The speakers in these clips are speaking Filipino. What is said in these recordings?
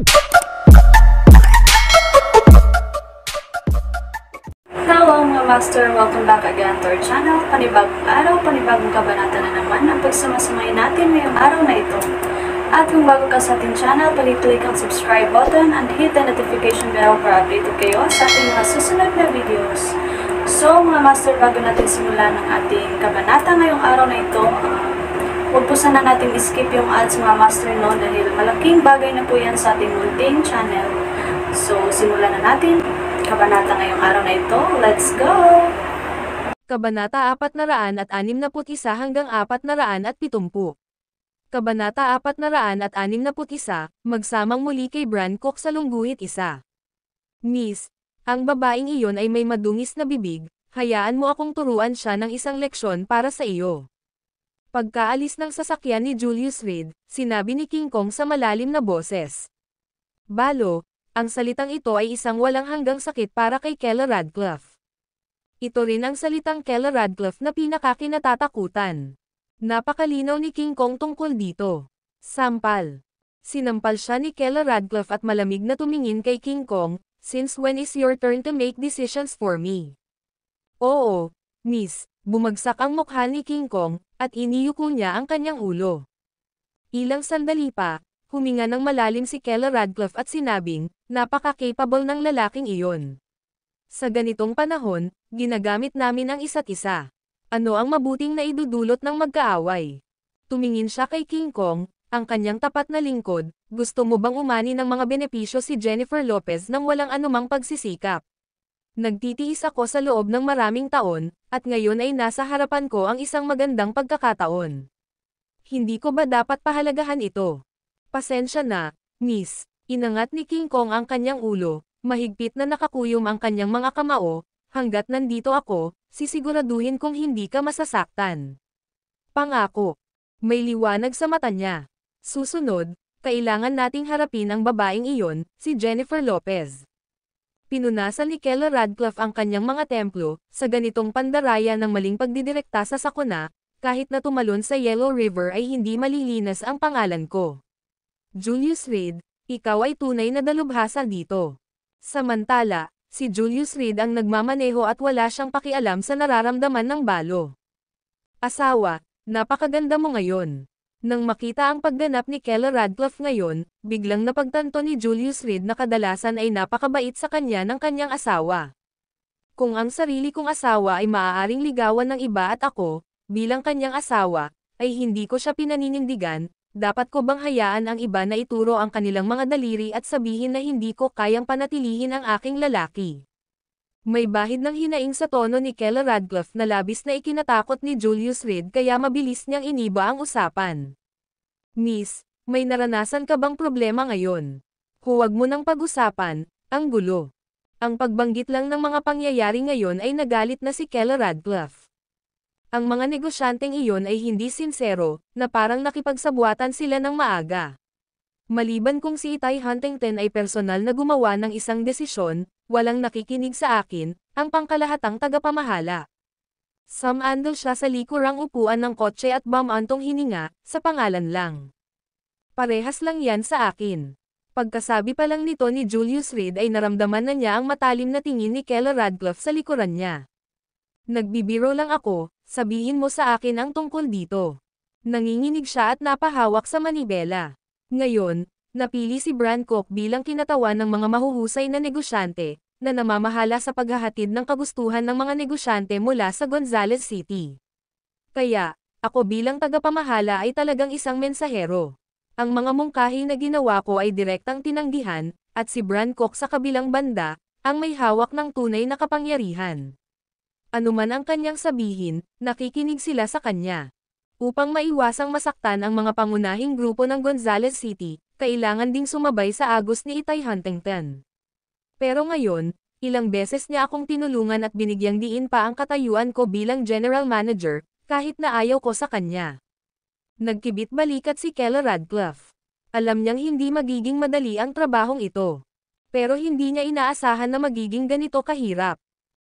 Hello mga master! Welcome back again to our channel. Panibagong araw, panibagong kabanata na naman ang pagsamasamayin natin ngayong araw na ito. At kung bago ka sa ating channel, pag-click ang subscribe button and hit the notification bell para updated kayo sa ating mga susunod na videos. So mga master, bago natin simulan ang ating kabanata ngayong araw na ito, huwag po sana natin skip yung ads mga master no, dahil malaking bagay na po yan sa ating munting channel. So simulan na natin kabanata ngayong araw na ito. Let's go! Kabanata 461 hanggang 470. Kabanata 461, magsamang muli kay Bran Cook sa lungguhit isa. Miss, ang babaeng iyon ay may madungis na bibig, hayaan mo akong turuan siya ng isang leksyon para sa iyo. Pagkaalis ng sasakyan ni Julius Reed, sinabi ni King Kong sa malalim na boses. Balo, ang salitang ito ay isang walang hanggang sakit para kay Kela Radcliffe. Ito rin ang salitang Kela Radcliffe na pinakakinatatakutan. Napakalinaw ni King Kong tungkol dito. Sampal. Sinampal siya ni Kela Radcliffe at malamig na tumingin kay King Kong, "Since when is your turn to make decisions for me?" Oo, miss, bumagsak ang mukha ni King Kong, at iniyuko niya ang kanyang ulo. Ilang sandali pa, huminga ng malalim si Kela Radcliffe at sinabing, napaka-capable ng lalaking iyon. Sa ganitong panahon, ginagamit namin ang isa't isa. Ano ang mabuting na idudulot ng magkaaway? Tumingin siya kay King Kong, ang kanyang tapat na lingkod, gusto mo bang umani ng mga benepisyo si Jennifer Lopez nang walang anumang pagsisikap? Nagtitiis ako sa loob ng maraming taon, at ngayon ay nasa harapan ko ang isang magandang pagkakataon. Hindi ko ba dapat pahalagahan ito? Pasensya na, miss. Inangat ni King Kong ang kanyang ulo, mahigpit na nakakuyom ang kanyang mga kamao, hanggat nandito ako, sisiguraduhin kong hindi ka masasaktan. Pangako. May liwanag sa mata niya. Susunod, kailangan nating harapin ang babaeng iyon, si Jennifer Lopez. Pinunasan ni Kela Radcliffe ang kanyang mga templo, sa ganitong pandaraya ng maling pagdidirekta sa sakuna, kahit na tumalon sa Yellow River ay hindi malilinas ang pangalan ko. Julius Reed, ikaw ay tunay na dalubhasa dito. Samantala, si Julius Reed ang nagmamaneho at wala siyang pakialam sa nararamdaman ng balo. Asawa, napakaganda mo ngayon. Nang makita ang pagganap ni Kela Radcliffe ngayon, biglang napagtanto ni Julius Reed na kadalasan ay napakabait sa kanya ng kanyang asawa. Kung ang sarili kong asawa ay maaaring ligawan ng iba at ako, bilang kanyang asawa, ay hindi ko siya pinaninindigan, dapat ko bang hayaan ang iba na ituro ang kanilang mga daliri at sabihin na hindi ko kayang panatilihin ang aking lalaki? May bahid ng hinaing sa tono ni Kela Radcliffe na labis na ikinatakot ni Julius Reed kaya mabilis niyang iniba ang usapan. Miss, may naranasan ka bang problema ngayon? Huwag mo nang pag-usapan, ang gulo. Ang pagbanggit lang ng mga pangyayari ngayon ay nagalit na si Kela Radcliffe. Ang mga negosyanteng iyon ay hindi sinsero, na parang nakipagsabuatan sila ng maaga. Maliban kung si Itay Huntington ay personal na gumawa ng isang desisyon, walang nakikinig sa akin, ang pangkalahatang tagapamahala. Sumandal siya sa likurang upuan ng kotse at bumantong hininga, sa pangalan lang. Parehas lang yan sa akin. Pagkasabi pa lang nito ni Julius Reed ay naramdaman na niya ang matalim na tingin ni Kela Radcliffe sa likuran niya. Nagbibiro lang ako, sabihin mo sa akin ang tungkol dito. Nanginginig siya at napahawak sa manibela. Ngayon, napili si Bran Cook bilang kinatawan ng mga mahuhusay na negosyante, na namamahala sa paghahatid ng kagustuhan ng mga negosyante mula sa Gonzales City. Kaya, ako bilang tagapamahala ay talagang isang mensahero. Ang mga mungkahi na ginawa ko ay direktang tinanggihan, at si Bran Cook sa kabilang banda, ang may hawak ng tunay na kapangyarihan. Anuman ang kanyang sabihin, nakikinig sila sa kanya. Upang maiwasang masaktan ang mga pangunahing grupo ng Gonzales City, kailangan ding sumabay sa agos ni Itay Huntington. Pero ngayon, ilang beses niya akong tinulungan at binigyang diin pa ang katayuan ko bilang general manager, kahit na ayaw ko sa kanya. Nagkibit balikat si Kela Radcliffe. Alam niyang hindi magiging madali ang trabahong ito. Pero hindi niya inaasahan na magiging ganito kahirap.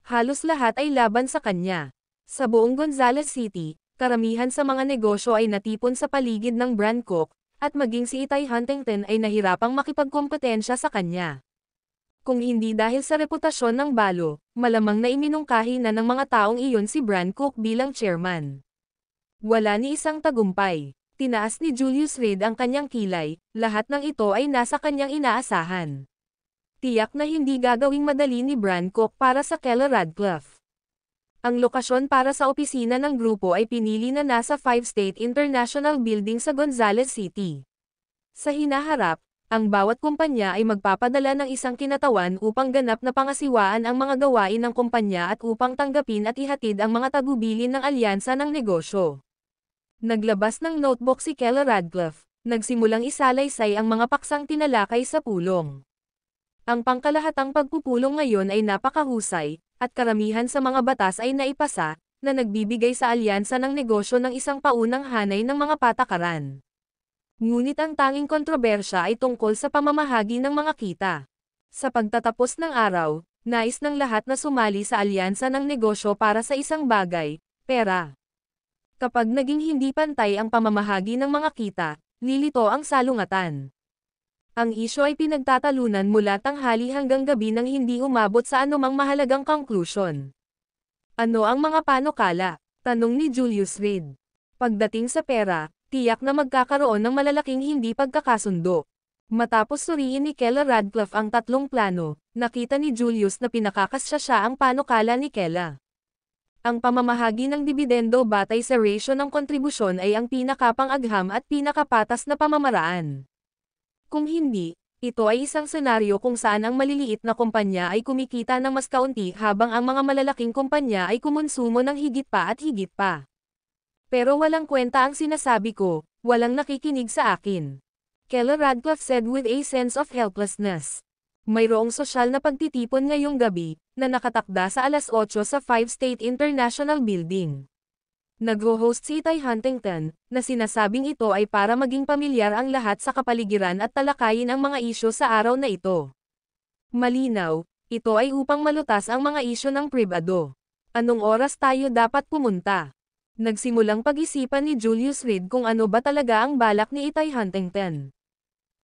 Halos lahat ay laban sa kanya. Sa buong Gonzales City, karamihan sa mga negosyo ay natipon sa paligid ng Bran Cook, at maging si Itay Huntington ay nahirapang makipagkompetensya sa kanya. Kung hindi dahil sa reputasyon ng Balo, malamang na iminungkahi na ng mga taong iyon si Bran Cook bilang chairman. Wala ni isang tagumpay. Tinaas ni Julius Reed ang kanyang kilay, lahat ng ito ay nasa kanyang inaasahan. Tiyak na hindi gagawing madali ni Bran Cook para sa Keller Radcliffe. Ang lokasyon para sa opisina ng grupo ay pinili na nasa 5 State International Building sa Gonzales City. Sa hinaharap, ang bawat kumpanya ay magpapadala ng isang kinatawan upang ganap na pangasiwaan ang mga gawain ng kumpanya at upang tanggapin at ihatid ang mga tagubilin ng alyansa ng negosyo. Naglabas ng notebook si Keller Radcliffe, nagsimulang isalaysay ang mga paksang tinalakay sa pulong. Ang pangkalahatang pagpupulong ngayon ay napakahusay, at karamihan sa mga batas ay naipasa, na nagbibigay sa alyansa ng negosyo ng isang paunang hanay ng mga patakaran. Ngunit ang tanging kontrobersya ay tungkol sa pamamahagi ng mga kita. Sa pagtatapos ng araw, nais ng lahat na sumali sa alyansa ng negosyo para sa isang bagay, pera. Kapag naging hindi pantay ang pamamahagi ng mga kita, lilito ang salungatan. Ang isyu ay pinagtatalunan mula tanghali hanggang gabi nang hindi umabot sa anumang mahalagang conclusion. Ano ang mga panukala? Tanong ni Julius Reed. Pagdating sa pera, tiyak na magkakaroon ng malalaking hindi pagkakasundo. Matapos suriin ni Keller Radcliffe ang tatlong plano, nakita ni Julius na pinakakasya siya ang panukala ni Keller. Ang pamamahagi ng dibidendo batay sa ratio ng kontribusyon ay ang pinakapang-agham at pinakapatas na pamamaraan. Kung hindi, ito ay isang senaryo kung saan ang maliliit na kumpanya ay kumikita ng mas kaunti habang ang mga malalaking kumpanya ay kumonsumo ng higit pa at higit pa. Pero walang kwenta ang sinasabi ko, walang nakikinig sa akin. Keller Radcliffe said with a sense of helplessness. Mayroong sosyal na pagtitipon ngayong gabi, na nakatakda sa alas 8 sa 5 State International Building. Nag-host si Itay Huntington, na sinasabing ito ay para maging pamilyar ang lahat sa kapaligiran at talakayin ang mga isyu sa araw na ito. Malinaw, ito ay upang malutas ang mga isyu ng pribado. Anong oras tayo dapat pumunta? Nagsimulang pag-isipan ni Julius Reed kung ano ba talaga ang balak ni Itay Huntington.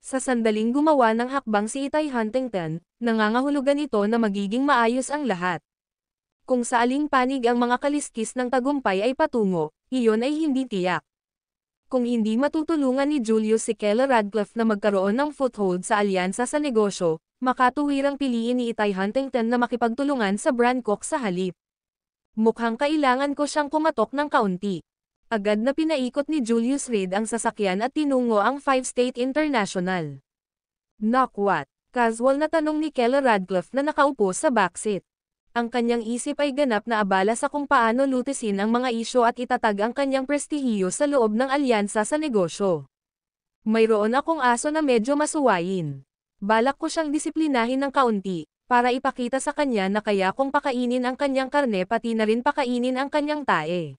Sa sandaling gumawa ng hakbang si Itay Huntington, nangangahulugan ito na magiging maayos ang lahat. Kung sa aling panig ang mga kaliskis ng tagumpay ay patungo, iyon ay hindi tiyak. Kung hindi matutulungan ni Julius si Keller Radcliffe na magkaroon ng foothold sa alyansa sa negosyo, makatuwirang piliin ni Itay Huntington na makipagtulungan sa Bran Cook sa halip. Mukhang kailangan ko siyang kumatok ng kaunti. Agad na pinaikot ni Julius Reed ang sasakyan at tinungo ang 5 State International. Knock what? Casual na tanong ni Keller Radcliffe na nakaupo sa backseat. Ang kanyang isip ay ganap na abala sa kung paano lutisin ang mga isyu at itatag ang kanyang prestihiyo sa loob ng alyansa sa negosyo. Mayroon akong aso na medyo masuwayin. Balak ko siyang disiplinahin ng kaunti, para ipakita sa kanya na kaya kong pakainin ang kanyang karne pati na rin pakainin ang kanyang tae.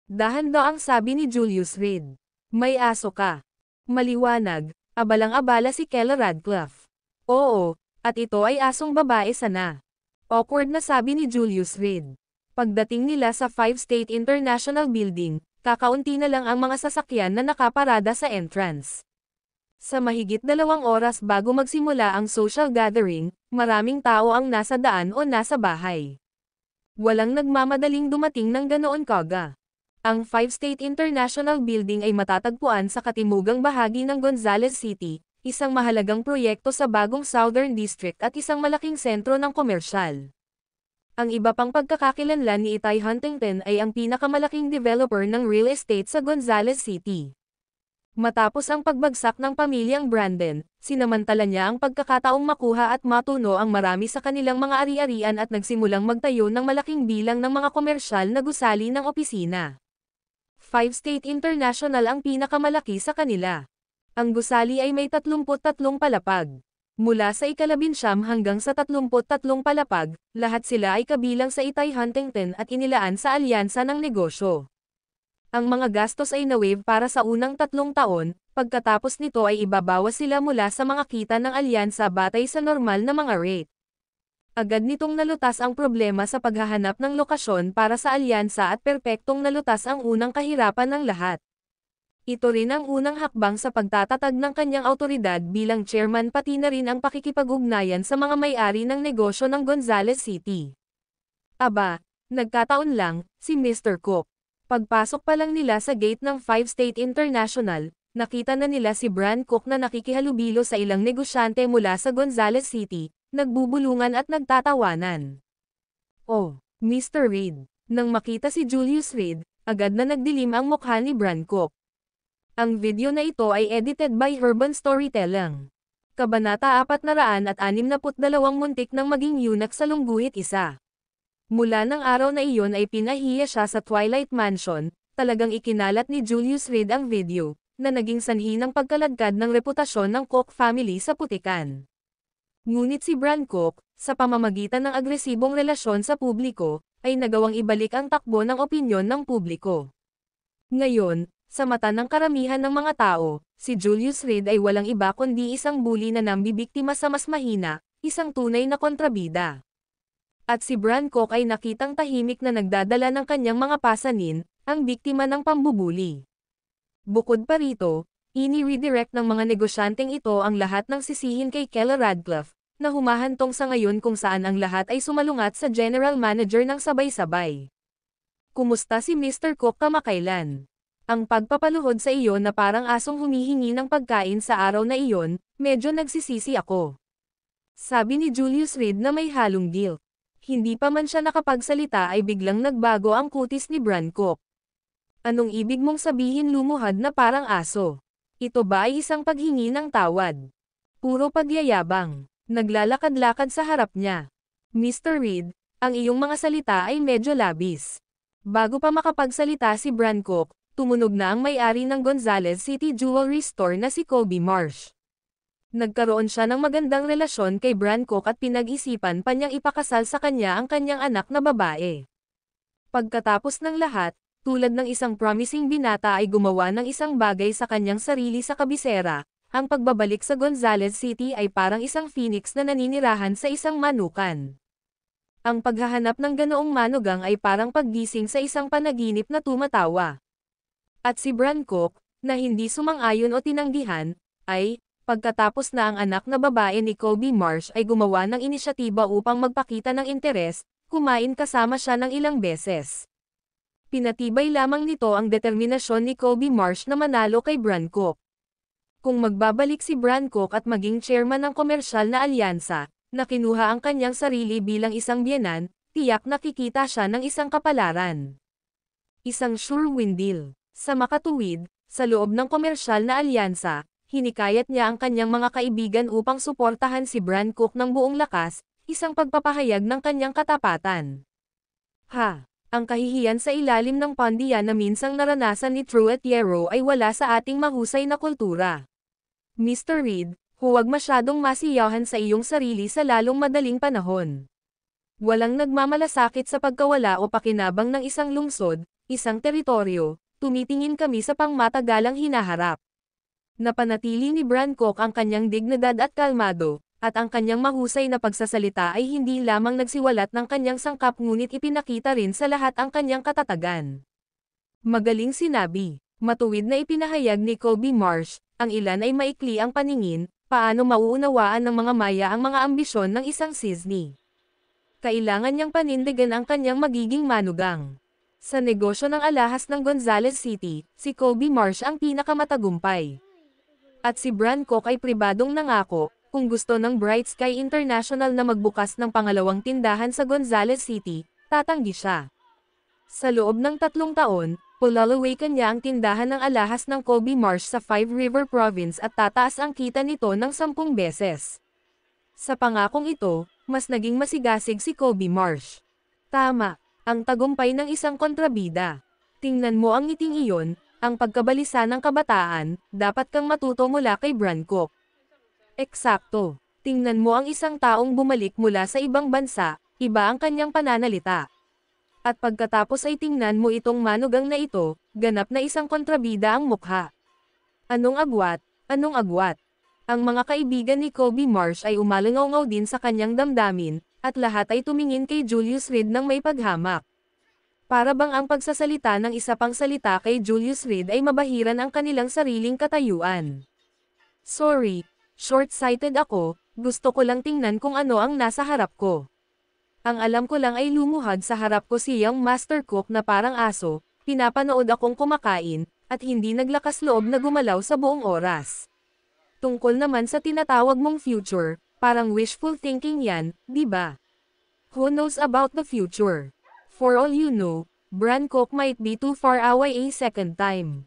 Dahan-dahan ang sabi ni Julius Reed. May aso ka. Maliwanag, abalang-abala si Keller Radcliffe. Oo, at ito ay asong babae sana. Awkward na sabi ni Julius Reed. Pagdating nila sa 5 State International Building, kakaunti na lang ang mga sasakyan na nakaparada sa entrance. Sa mahigit 2 oras bago magsimula ang social gathering, maraming tao ang nasa daan o nasa bahay. Walang nagmamadaling dumating ng ganoon kaga. Ang 5 State International Building ay matatagpuan sa katimugang bahagi ng Gonzales City, isang mahalagang proyekto sa bagong Southern District at isang malaking sentro ng komersyal. Ang iba pang pagkakakilanlan ni Itay Huntington ay ang pinakamalaking developer ng real estate sa Gonzales City. Matapos ang pagbagsak ng pamilyang Brandon, sinamantala niya ang pagkakataong makuha at matuno ang marami sa kanilang mga ari-arian at nagsimulang magtayo ng malaking bilang ng mga komersyal na gusali ng opisina. 5 State International ang pinakamalaki sa kanila. Ang gusali ay may 33 palapag. Mula sa ika-19 hanggang sa 33 palapag, lahat sila ay kabilang sa Itay Huntington at inilaan sa alyansa ng negosyo. Ang mga gastos ay na-waive para sa unang 3 taon, pagkatapos nito ay ibabawas sila mula sa mga kita ng alyansa batay sa normal na mga rate. Agad nitong nalutas ang problema sa paghahanap ng lokasyon para sa alyansa at perpektong nalutas ang unang kahirapan ng lahat. Ito rin ang unang hakbang sa pagtatatag ng kanyang awtoridad bilang chairman pati na rin ang pakikipag-ugnayan sa mga may-ari ng negosyo ng Gonzales City. Aba, nagkataon lang, si Mr. Cook. Pagpasok pa lang nila sa gate ng 5 State International, nakita na nila si Bran Cook na nakikihalubilo sa ilang negosyante mula sa Gonzales City, nagbubulungan at nagtatawanan. Oh, Mr. Reed. Nang makita si Julius Reed, agad na nagdilim ang mukha ni Bran Cook. Ang video na ito ay edited by Urban Storytelling. Kabanata 462 muntik nang maging yunak sa lungguhit isa. Mula ng araw na iyon ay pinahiya siya sa Twilight Mansion, talagang ikinalat ni Julius Reed ang video, na naging sanhi ng pagkaladkad ng reputasyon ng Cook family sa putikan. Ngunit si Bran Cook, sa pamamagitan ng agresibong relasyon sa publiko, ay nagawang ibalik ang takbo ng opinyon ng publiko. Ngayon, sa mata ng karamihan ng mga tao, si Julius Reed ay walang iba kundi isang bully na nambibiktima sa mas mahina, isang tunay na kontrabida. At si Bran Cook ay nakitang tahimik na nagdadala ng kanyang mga pasanin, ang biktima ng pambubuli. Bukod pa rito, ini-redirect ng mga negosyanteng ito ang lahat ng sisihin kay Kela Radcliffe, na humahantong sa ngayon kung saan ang lahat ay sumalungat sa general manager ng sabay-sabay. Kumusta si Mr. Cook kamakailan? Ang pagpapaluhod sa iyo na parang asong humihingi ng pagkain sa araw na iyon, medyo nagsisisi ako. Sabi ni Julius Reed na may halong guilt. Hindi pa man siya nakapagsalita ay biglang nagbago ang kutis ni Bran Cook. Anong ibig mong sabihin lumuhad na parang aso? Ito ba ay isang paghingi ng tawad? Puro pagyayabang. Naglalakad-lakad sa harap niya. Mr. Reed, ang iyong mga salita ay medyo labis. Bago pa makapagsalita si Bran Cook, tumunog na ang may-ari ng Gonzales City Jewelry Store na si Colby Marsh. Nagkaroon siya ng magandang relasyon kay Bran Cook at pinag-isipan pa niyang ipakasal sa kanya ang kanyang anak na babae. Pagkatapos ng lahat, tulad ng isang promising binata ay gumawa ng isang bagay sa kanyang sarili sa kabisera, ang pagbabalik sa Gonzales City ay parang isang phoenix na naninirahan sa isang manukan. Ang paghahanap ng ganoong manugang ay parang paggising sa isang panaginip na tumatawa. At si Bran Cook, na hindi sumang-ayon o tinanggihan, ay, pagkatapos na ang anak na babae ni Colby Marsh ay gumawa ng inisyatiba upang magpakita ng interes, kumain kasama siya ng ilang beses. Pinatibay lamang nito ang determinasyon ni Colby Marsh na manalo kay Bran Cook. Kung magbabalik si Bran Cook at maging chairman ng komersyal na alyansa, na kinuha ang kanyang sarili bilang isang biyenan, tiyak nakikita siya ng isang kapalaran. Isang sure win deal. Sa makatuwid, sa loob ng komersyal na alyansa, hinikayat niya ang kanyang mga kaibigan upang suportahan si Bran Cook ng buong lakas, isang pagpapahayag ng kanyang katapatan. Ang kahihiyan sa ilalim ng pandiya na minsang naranasan ni Truett Yarrow ay wala sa ating mahusay na kultura. Mr. Reed, huwag masyadong masiyahan sa iyong sarili sa lalong madaling panahon. Walang nagmamalasakit sa pagkawala o pakinabang ng isang lungsod, isang teritoryo, tumitingin kami sa pangmatagalang hinaharap. Napanatili ni Bran Cook ang kanyang dignidad at kalmado, at ang kanyang mahusay na pagsasalita ay hindi lamang nagsiwalat ng kanyang sangkap ngunit ipinakita rin sa lahat ang kanyang katatagan. Magaling sinabi, matuwid na ipinahayag ni Colby Marsh, ang ilan ay maikli ang paningin, paano mauunawaan ng mga maya ang mga ambisyon ng isang Sisney. Kailangan niyang panindigan ang kanyang magiging manugang. Sa negosyo ng alahas ng Gonzales City, si Colby Marsh ang pinakamatagumpay. At si Bran Cook ay pribadong nangako, kung gusto ng Bright Sky International na magbukas ng pangalawang tindahan sa Gonzales City, tatanggi siya. Sa loob ng 3 taon, palalawakan niya ang tindahan ng alahas ng Colby Marsh sa Five River Province at tataas ang kita nito ng 10 beses. Sa pangakong ito, mas naging masigasig si Colby Marsh. Tama, ang tagumpay ng isang kontrabida. Tingnan mo ang ngiting iyon, ang pagkabalisa ng kabataan, dapat kang matuto mula kay Bran Cook. Eksakto. Tingnan mo ang isang taong bumalik mula sa ibang bansa, iba ang kanyang pananalita. At pagkatapos ay tingnan mo itong manugang na ito, ganap na isang kontrabida ang mukha. Anong agwat? Anong agwat? Ang mga kaibigan ni Colby Marsh ay umalangaw din sa kanyang damdamin, at lahat ay tumingin kay Julius Reed ng may paghamak. Para bang ang pagsasalita ng isa pang salita kay Julius Reed ay mabahiran ang kanilang sariling katayuan. Sorry, short-sighted ako, gusto ko lang tingnan kung ano ang nasa harap ko. Ang alam ko lang ay lumuhad sa harap ko si Young Master Cook na parang aso, pinapanood akong kumakain, at hindi naglakas loob na gumalaw sa buong oras. Tungkol naman sa tinatawag mong future, parang wishful thinking yan, di ba? Who knows about the future? For all you know, Bran Cook might be too far away a second time.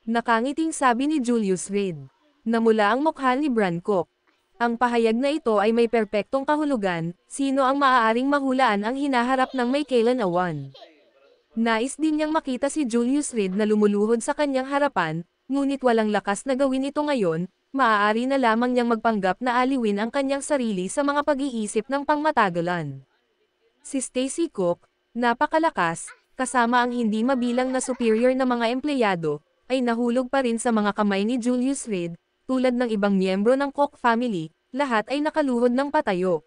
Nakangiting sabi ni Julius Reed. Namula ang mukha ni Bran Cook. Ang pahayag na ito ay may perpektong kahulugan, sino ang maaaring mahulaan ang hinaharap ng may kailan awan. Nais din niyang makita si Julius Reed na lumuluhod sa kanyang harapan, ngunit walang lakas na gawin ito ngayon, maaari na lamang niyang magpanggap na aliwin ang kanyang sarili sa mga pag-iisip ng pangmatagalan. Si Stacy Cook, napakalakas, kasama ang hindi mabilang na superior na mga empleyado, ay nahulog pa rin sa mga kamay ni Julius Reed, tulad ng ibang miyembro ng Cook family, lahat ay nakaluhod ng patayo.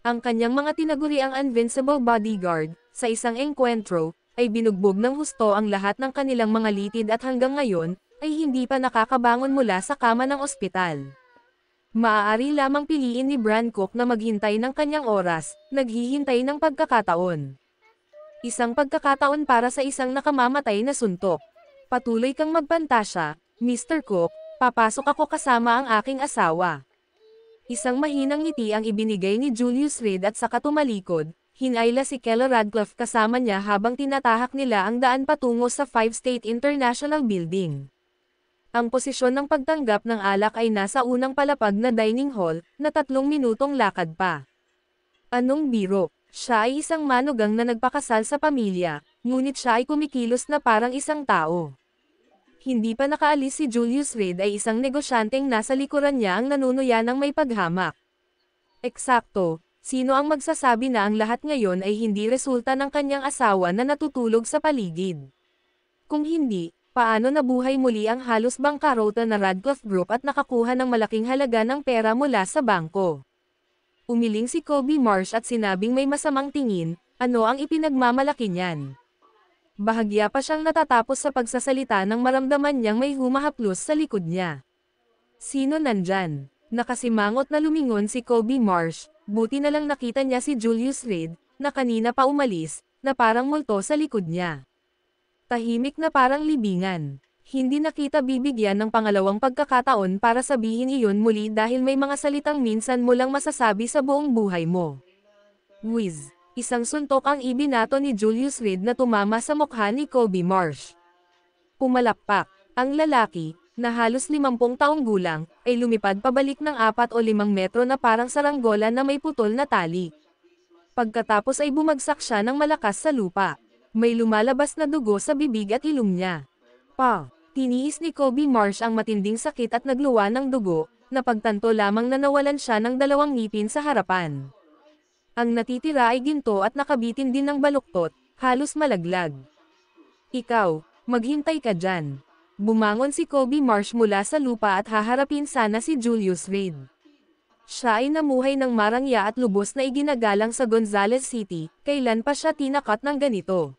Ang kanyang mga tinaguriang invincible bodyguard, sa isang engkwentro, ay binugbog ng husto ang lahat ng kanilang mga litid at hanggang ngayon, ay hindi pa nakakabangon mula sa kama ng ospital. Maaari lamang piliin ni Bran Cook na maghintay ng kanyang oras, naghihintay ng pagkakataon. Isang pagkakataon para sa isang nakamamatay na suntok. Patuloy kang magpantasya, Mr. Cook, papasok ako kasama ang aking asawa. Isang mahinang ngiti ang ibinigay ni Julius Reed at saka tumalikod, hinayla si Keller Radcliffe kasama niya habang tinatahak nila ang daan patungo sa 5 State International Building. Ang posisyon ng pagtanggap ng alak ay nasa unang palapag na dining hall, na 3 minutong lakad pa. Anong biro? Siya ay isang manugang na nagpakasal sa pamilya, ngunit siya ay kumikilos na parang isang tao. Hindi pa nakaalis si Julius Reed ay isang negosyanteng nasa likuran niya ang nanunuya ng may paghamak. Eksakto, sino ang magsasabi na ang lahat ngayon ay hindi resulta ng kanyang asawa na natutulog sa paligid? Kung hindi, paano nabuhay muli ang halos bangkarota na Radcliffe Group at nakakuha ng malaking halaga ng pera mula sa bangko? Umiling si Kobe Marsh at sinabing may masamang tingin, ano ang ipinagmamalaki niyan? Bahagya pa siyang natatapos sa pagsasalita nang maramdaman niyang may humahaplos sa likod niya. Sino nandyan? Nakasimangot na lumingon si Kobe Marsh, buti na lang nakita niya si Julius Reed, na kanina pa umalis, na parang multo sa likod niya. Tahimik na parang libingan. Hindi nakita bibigyan ng pangalawang pagkakataon para sabihin iyon muli dahil may mga salitang minsan mo lang masasabi sa buong buhay mo. Whiz! Isang suntok ang ibinato ni Julius Reed na tumama sa mukha ni Kobe Marsh. Pumalakpak. Ang lalaki, na halos 50 taong gulang, ay lumipad pabalik ng 4 o 5 metro na parang saranggola na may putol na tali. Pagkatapos ay bumagsak siya ng malakas sa lupa. May lumalabas na dugo sa bibig at ilong niya. Tiniis ni Kobe Marsh ang matinding sakit at nagluwa ng dugo, na pagtanto lamang na nawalan siya ng 2 ngipin sa harapan. Ang natitira ay ginto at nakabitin din ng baluktot, halos malaglag. Ikaw, maghintay ka dyan. Bumangon si Kobe Marsh mula sa lupa at haharapin sana si Julius Reed. Siya ay namuhay ng marangya at lubos na iginagalang sa Gonzales City, kailan pa siya tinakat ng ganito?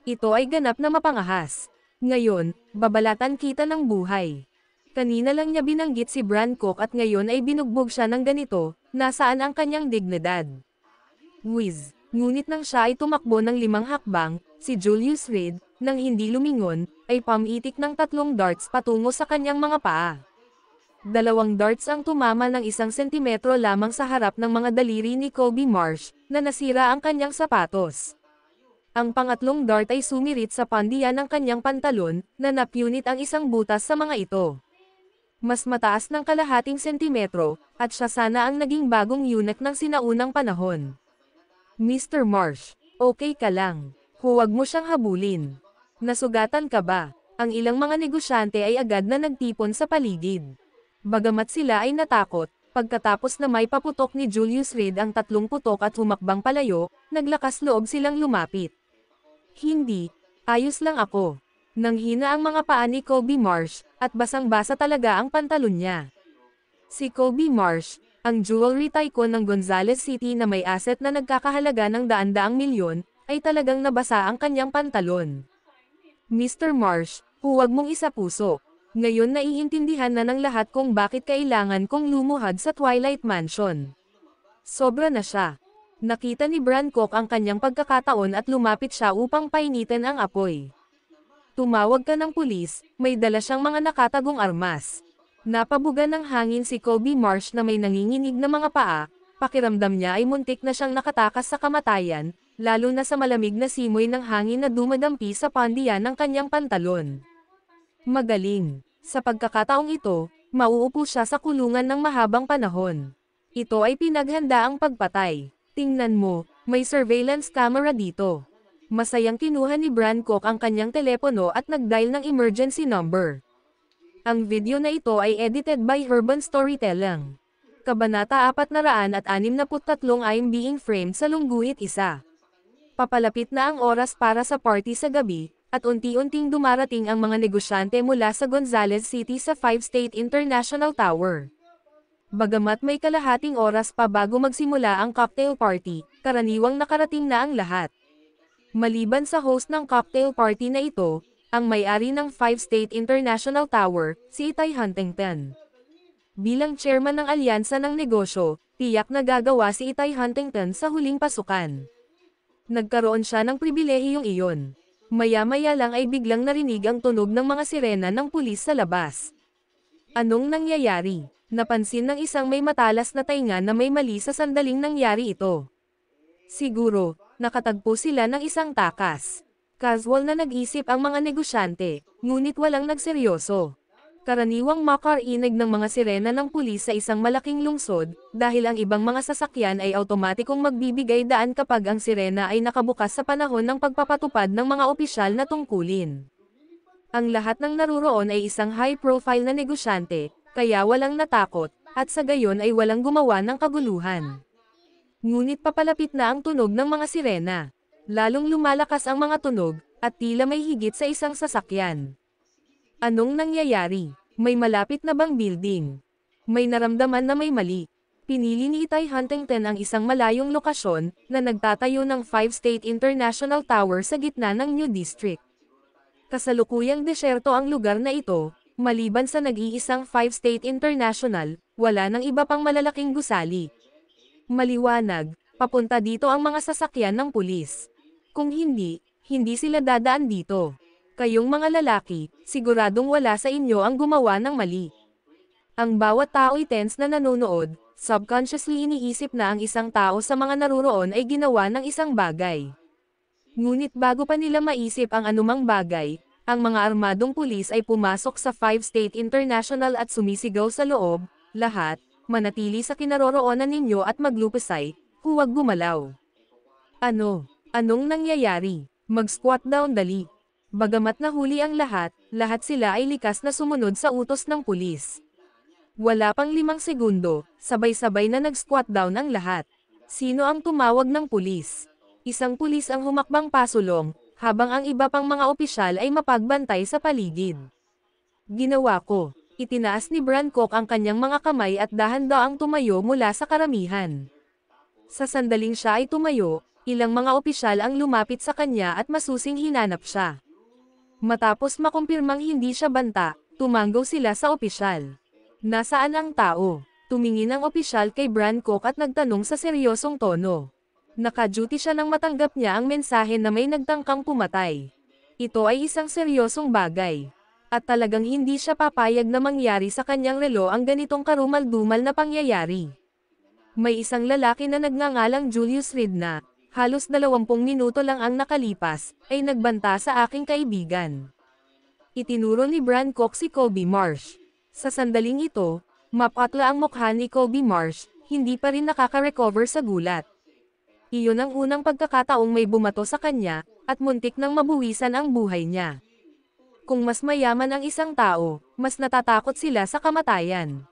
Ito ay ganap na mapangahas. Ngayon, babalatan kita ng buhay. Kanina lang niya binanggit si Bran Cook at ngayon ay binugbog siya ng ganito, nasaan ang kanyang dignidad? Whiz! Ngunit nang siya ay tumakbo ng 5 hakbang, si Julius Reed, nang hindi lumingon, ay pamitik ng 3 darts patungo sa kanyang mga paa. 2 darts ang tumama ng 1 sentimetro lamang sa harap ng mga daliri ni Kobe Marsh, na nasira ang kanyang sapatos. Ang pangatlong dart ay sumirit sa pandiyan ng kanyang pantalon, na napunit ang isang butas sa mga ito. Mas mataas ng kalahating sentimetro, at siya sana ang naging bagong eunuch ng sinaunang panahon. Mr. Marsh, okay ka lang. Huwag mo siyang habulin. Nasugatan ka ba? Ang ilang mga negosyante ay agad na nagtipon sa paligid. Bagamat sila ay natakot, pagkatapos na may paputok ni Julius Reed ang 3 putok at humakbang palayo, naglakas loob silang lumapit. Hindi, ayos lang ako. Nanghina ang mga paa ni Kobe Marsh, at basang-basa talaga ang pantalon niya. Si Kobe Marsh, ang jewelry tycoon ng Gonzales City na may asset na nagkakahalaga ng daan-daang milyon, ay talagang nabasa ang kanyang pantalon. Mr. Marsh, huwag mong isapuso. Ngayon naiintindihan na ng lahat kung bakit kailangan kong lumuhad sa Twilight Mansion. Sobra na siya. Nakita ni Brancock ang kanyang pagkakataon at lumapit siya upang painitin ang apoy. Tumawag ka ng pulis, may dala siyang mga nakatagong armas. Napabuga ng hangin si Kobe Marsh na may nanginginig na mga paa, pakiramdam niya ay muntik na siyang nakatakas sa kamatayan, lalo na sa malamig na simoy ng hangin na dumadampi sa pandiyan ng kanyang pantalon. Magaling. Sa pagkakataong ito, mauupo siya sa kulungan ng mahabang panahon. Ito ay pinaghanda ang pagpatay. Tingnan mo, may surveillance camera dito. Masayang kinuha ni Brancock ang kanyang telepono at nag-dial ng emergency number. Ang video na ito ay edited by Urban Storytelling. Kabanata 463 I'm being framed sa lungguhit isa. Papalapit na ang oras para sa party sa gabi, at unti-unting dumarating ang mga negosyante mula sa Gonzales City sa 5 State International Tower. Bagamat may kalahating oras pa bago magsimula ang cocktail party, karaniwang nakarating na ang lahat. Maliban sa host ng cocktail party na ito, ang may-ari ng 5 State International Tower, si Itay Huntington. Bilang chairman ng alyansa ng negosyo, tiyak na gagawa si Itay Huntington sa huling pasukan. Nagkaroon siya ng pribilehiyong iyon. Maya-maya lang ay biglang narinig ang tunog ng mga sirena ng pulis sa labas. Anong nangyayari? Napansin ng isang may matalas na tainga na may mali sa sandaling nangyari ito. Siguro, nakatagpo sila ng isang takas. Casual na nag-isip ang mga negosyante, ngunit walang nagseryoso. Karaniwang makarinig ng mga sirena ng pulis sa isang malaking lungsod, dahil ang ibang mga sasakyan ay automatikong magbibigay daan kapag ang sirena ay nakabukas sa panahon ng pagpapatupad ng mga opisyal na tungkulin. Ang lahat ng naruroon ay isang high-profile na negosyante, kaya walang natakot, at sa gayon ay walang gumawa ng kaguluhan. Ngunit papalapit na ang tunog ng mga sirena. Lalong lumalakas ang mga tunog, at tila may higit sa isang sasakyan. Anong nangyayari? May malapit na bang building? May naramdaman na may mali. Pinili ni Itay Huntington ang isang malayong lokasyon, na nagtatayo ng 5 State International Tower sa gitna ng New District. Kasalukuyang desyerto ang lugar na ito, maliban sa nag-iisang 5 State International, wala nang iba pang malalaking gusali. Maliwanag, papunta dito ang mga sasakyan ng pulis. Kung hindi, hindi sila dadaan dito. Kayong mga lalaki, siguradong wala sa inyo ang gumawa ng mali. Ang bawat tao'y tense na nanonood, subconsciously iniisip na ang isang tao sa mga naruroon ay ginawa ng isang bagay. Ngunit bago pa nila maisip ang anumang bagay, ang mga armadong pulis ay pumasok sa 5 State International at sumisigaw sa loob, lahat, manatili sa kinaroroonan ninyo at maglupasay, huwag gumalaw. Anong nangyayari? Mag-squat down dali. Bagamat nahuli ang lahat sila ay likas na sumunod sa utos ng pulis. Wala pang 5 segundo, sabay-sabay na nag-squat down ang lahat. Sino ang tumawag ng pulis? Isang pulis ang humakbang pasulong, habang ang iba pang mga opisyal ay mapagbantay sa paligid. Ginawa ko. Itinaas ni Brancock ang kanyang mga kamay at dahan-daang tumayo mula sa karamihan. Sa sandaling siya ay tumayo, ilang mga opisyal ang lumapit sa kanya at masusing hinanap siya. Matapos makumpirmang hindi siya banta, tumanggaw sila sa opisyal. Nasaan ang tao? Tumingin ang opisyal kay Brancock at nagtanong sa seryosong tono. Naka-duty siya nang matanggap niya ang mensahe na may nagtangkang pumatay. Ito ay isang seryosong bagay. At talagang hindi siya papayag na mangyari sa kanyang relo ang ganitong karumal-dumal na pangyayari. May isang lalaki na nagngangalang Julius Reed na, halos 20 minuto lang ang nakalipas, ay nagbanta sa aking kaibigan. Itinuro ni Brancock si Kobe Marsh. Sa sandaling ito, mapatla ang mukha ni Kobe Marsh, hindi pa rin nakaka-recover sa gulat. Iyon ang unang pagkakataong may bumato sa kanya, at muntik nang mabuwisan ang buhay niya. Kung mas mayaman ang isang tao, mas natatakot sila sa kamatayan.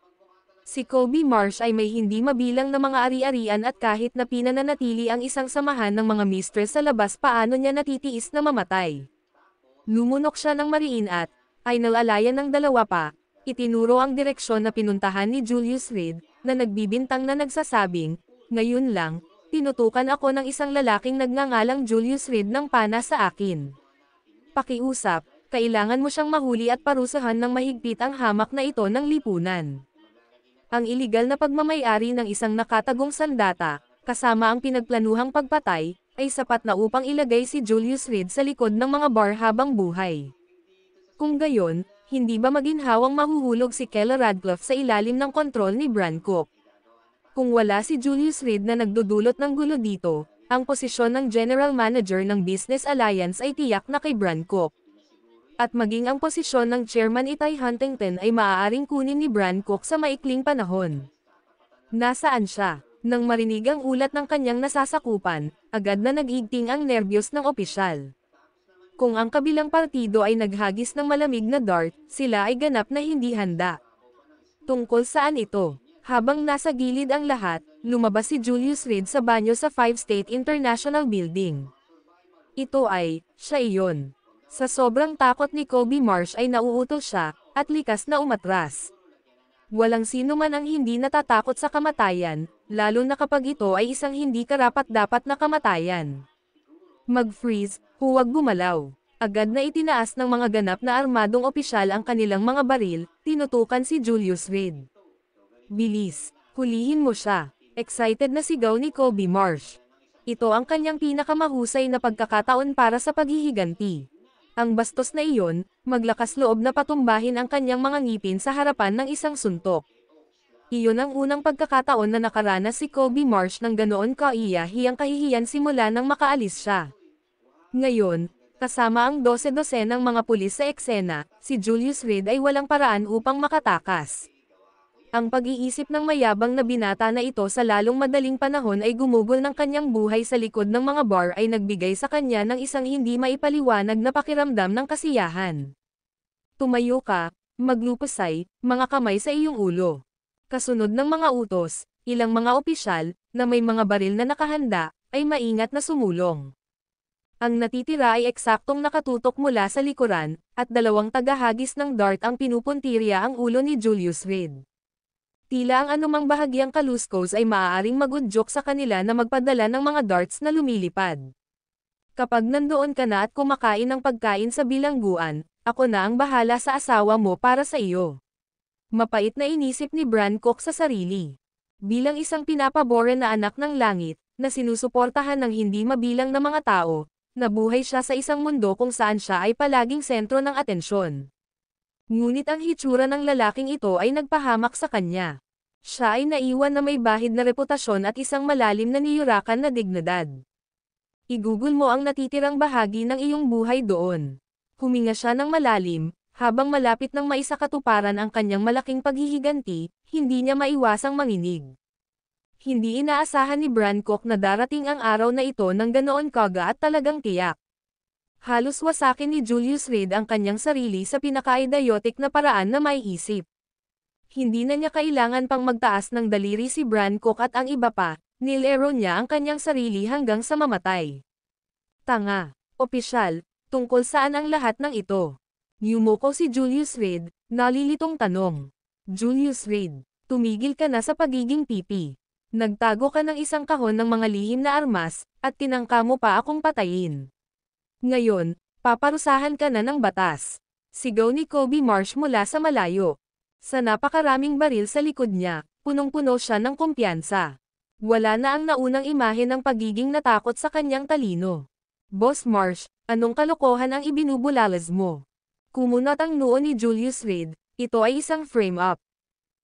Si Kobe Marsh ay may hindi mabilang na mga ari-arian at kahit na pinananatili ang isang samahan ng mga mistress sa labas paano niya natitiis na mamatay. Lumunok siya ng mariin at, ay nalalayan ng dalawa pa, itinuro ang direksyon na pinuntahan ni Julius Reed, na nagbibintang na nagsasabing, ngayon lang, Tinutukan ako ng isang lalaking nagngangalang Julius Reed ng pana sa akin. Pakiusap, kailangan mo siyang mahuli at parusahan ng mahigpit ang hamak na ito ng lipunan. Ang iligal na pagmamay-ari ng isang nakatagong sandata, kasama ang pinagplanuhang pagpatay, ay sapat na upang ilagay si Julius Reed sa likod ng mga bar habang buhay. Kung gayon, hindi ba maginhawang mahuhulog si Kela Radcliffe sa ilalim ng kontrol ni Bran Cook? Kung wala si Julius Reed na nagdudulot ng gulo dito, ang posisyon ng General Manager ng Business Alliance ay tiyak na kay Bran Cook. At maging ang posisyon ng Chairman Itay Huntington ay maaaring kunin ni Bran Cook sa maikling panahon. Nasaan siya? Nang marinig ang ulat ng kanyang nasasakupan, agad na nag-igting ang nerbiyos ng opisyal. Kung ang kabilang partido ay naghagis ng malamig na dart, sila ay ganap na hindi handa. Tungkol saan ito? Habang nasa gilid ang lahat, lumabas si Julius Reed sa banyo sa 5 State International Building. Ito ay, siya iyon. Sa sobrang takot ni Kobe Marsh ay nauutos siya, at likas na umatras. Walang sino man ang hindi natatakot sa kamatayan, lalo na kapag ito ay isang hindi karapat-dapat na kamatayan. Mag-freeze, huwag gumalaw. Agad na itinaas ng mga ganap na armadong opisyal ang kanilang mga baril, tinutukan si Julius Reed. Bilis, hulihin mo siya. Excited na sigaw ni Kobe Marsh. Ito ang kanyang pinakamahusay na pagkakataon para sa paghihiganti. Ang bastos na iyon, maglakas loob na patumbahin ang kanyang mga ngipin sa harapan ng isang suntok. Iyon ang unang pagkakataon na nakaranas si Kobe Marsh ng ganoon kaiyahiyang kahihiyan simula nang makaalis siya. Ngayon, kasama ang 12 ng mga pulis sa eksena, si Julius Reed ay walang paraan upang makatakas. Ang pag-iisip ng mayabang na binata na ito sa lalong madaling panahon ay gumugol ng kanyang buhay sa likod ng mga bar ay nagbigay sa kanya ng isang hindi maipaliwanag na pakiramdam ng kasiyahan. Tumayo ka, maglupasay, mga kamay sa iyong ulo. Kasunod ng mga utos, ilang mga opisyal, na may mga baril na nakahanda, ay maingat na sumulong. Ang natitira ay eksaktong nakatutok mula sa likuran, at 2 tagahagis ng dart ang pinupuntirya ang ulo ni Julius Reed. Tila ang anumang bahagyang kaluskos ay maaaring magudyok sa kanila na magpadala ng mga darts na lumilipad. Kapag nandoon ka na at kumakain ng pagkain sa bilangguan, ako na ang bahala sa asawa mo para sa iyo. Mapait na inisip ni Bran Cook sa sarili. Bilang isang pinapabore na anak ng langit, na sinusuportahan ng hindi mabilang na mga tao, nabuhay siya sa isang mundo kung saan siya ay palaging sentro ng atensyon. Ngunit ang hitsura ng lalaking ito ay nagpahamak sa kanya. Siya ay naiwan na may bahid na reputasyon at isang malalim na niyurakan na dignidad. Igugol mo ang natitirang bahagi ng iyong buhay doon. Huminga siya ng malalim, habang malapit ng maisakatuparan ang kanyang malaking paghihiganti, hindi niya maiwasang manginig. Hindi inaasahan ni Bran Cook na darating ang araw na ito ng ganoon kaga at talagang tiyak. Halos wasakin ni Julius Reed ang kanyang sarili sa pinaka-idiotic na paraan na maiisip. Hindi na niya kailangan pang magtaas ng daliri si Bran Cook at ang iba pa, nilero niya ang kanyang sarili hanggang sa mamatay. Tanga, opisyal, tungkol saan ang lahat ng ito? Yumuko si Julius Reed, nalilitong tanong. Julius Reed, tumigil ka na sa pagiging pipi. Nagtago ka ng isang kahon ng mga lihim na armas, at tinangka mo pa akong patayin. Ngayon, paparusahan ka na ng batas. Sigaw ni Kobe Marsh mula sa malayo. Sa napakaraming baril sa likod niya, punong-puno siya ng kumpiyansa. Wala na ang naunang imahe ng pagiging natakot sa kanyang talino. Boss Marsh, anong kalokohan ang ibinubulalas mo? Kumunat ang noo ni Julius Reed, ito ay isang frame-up.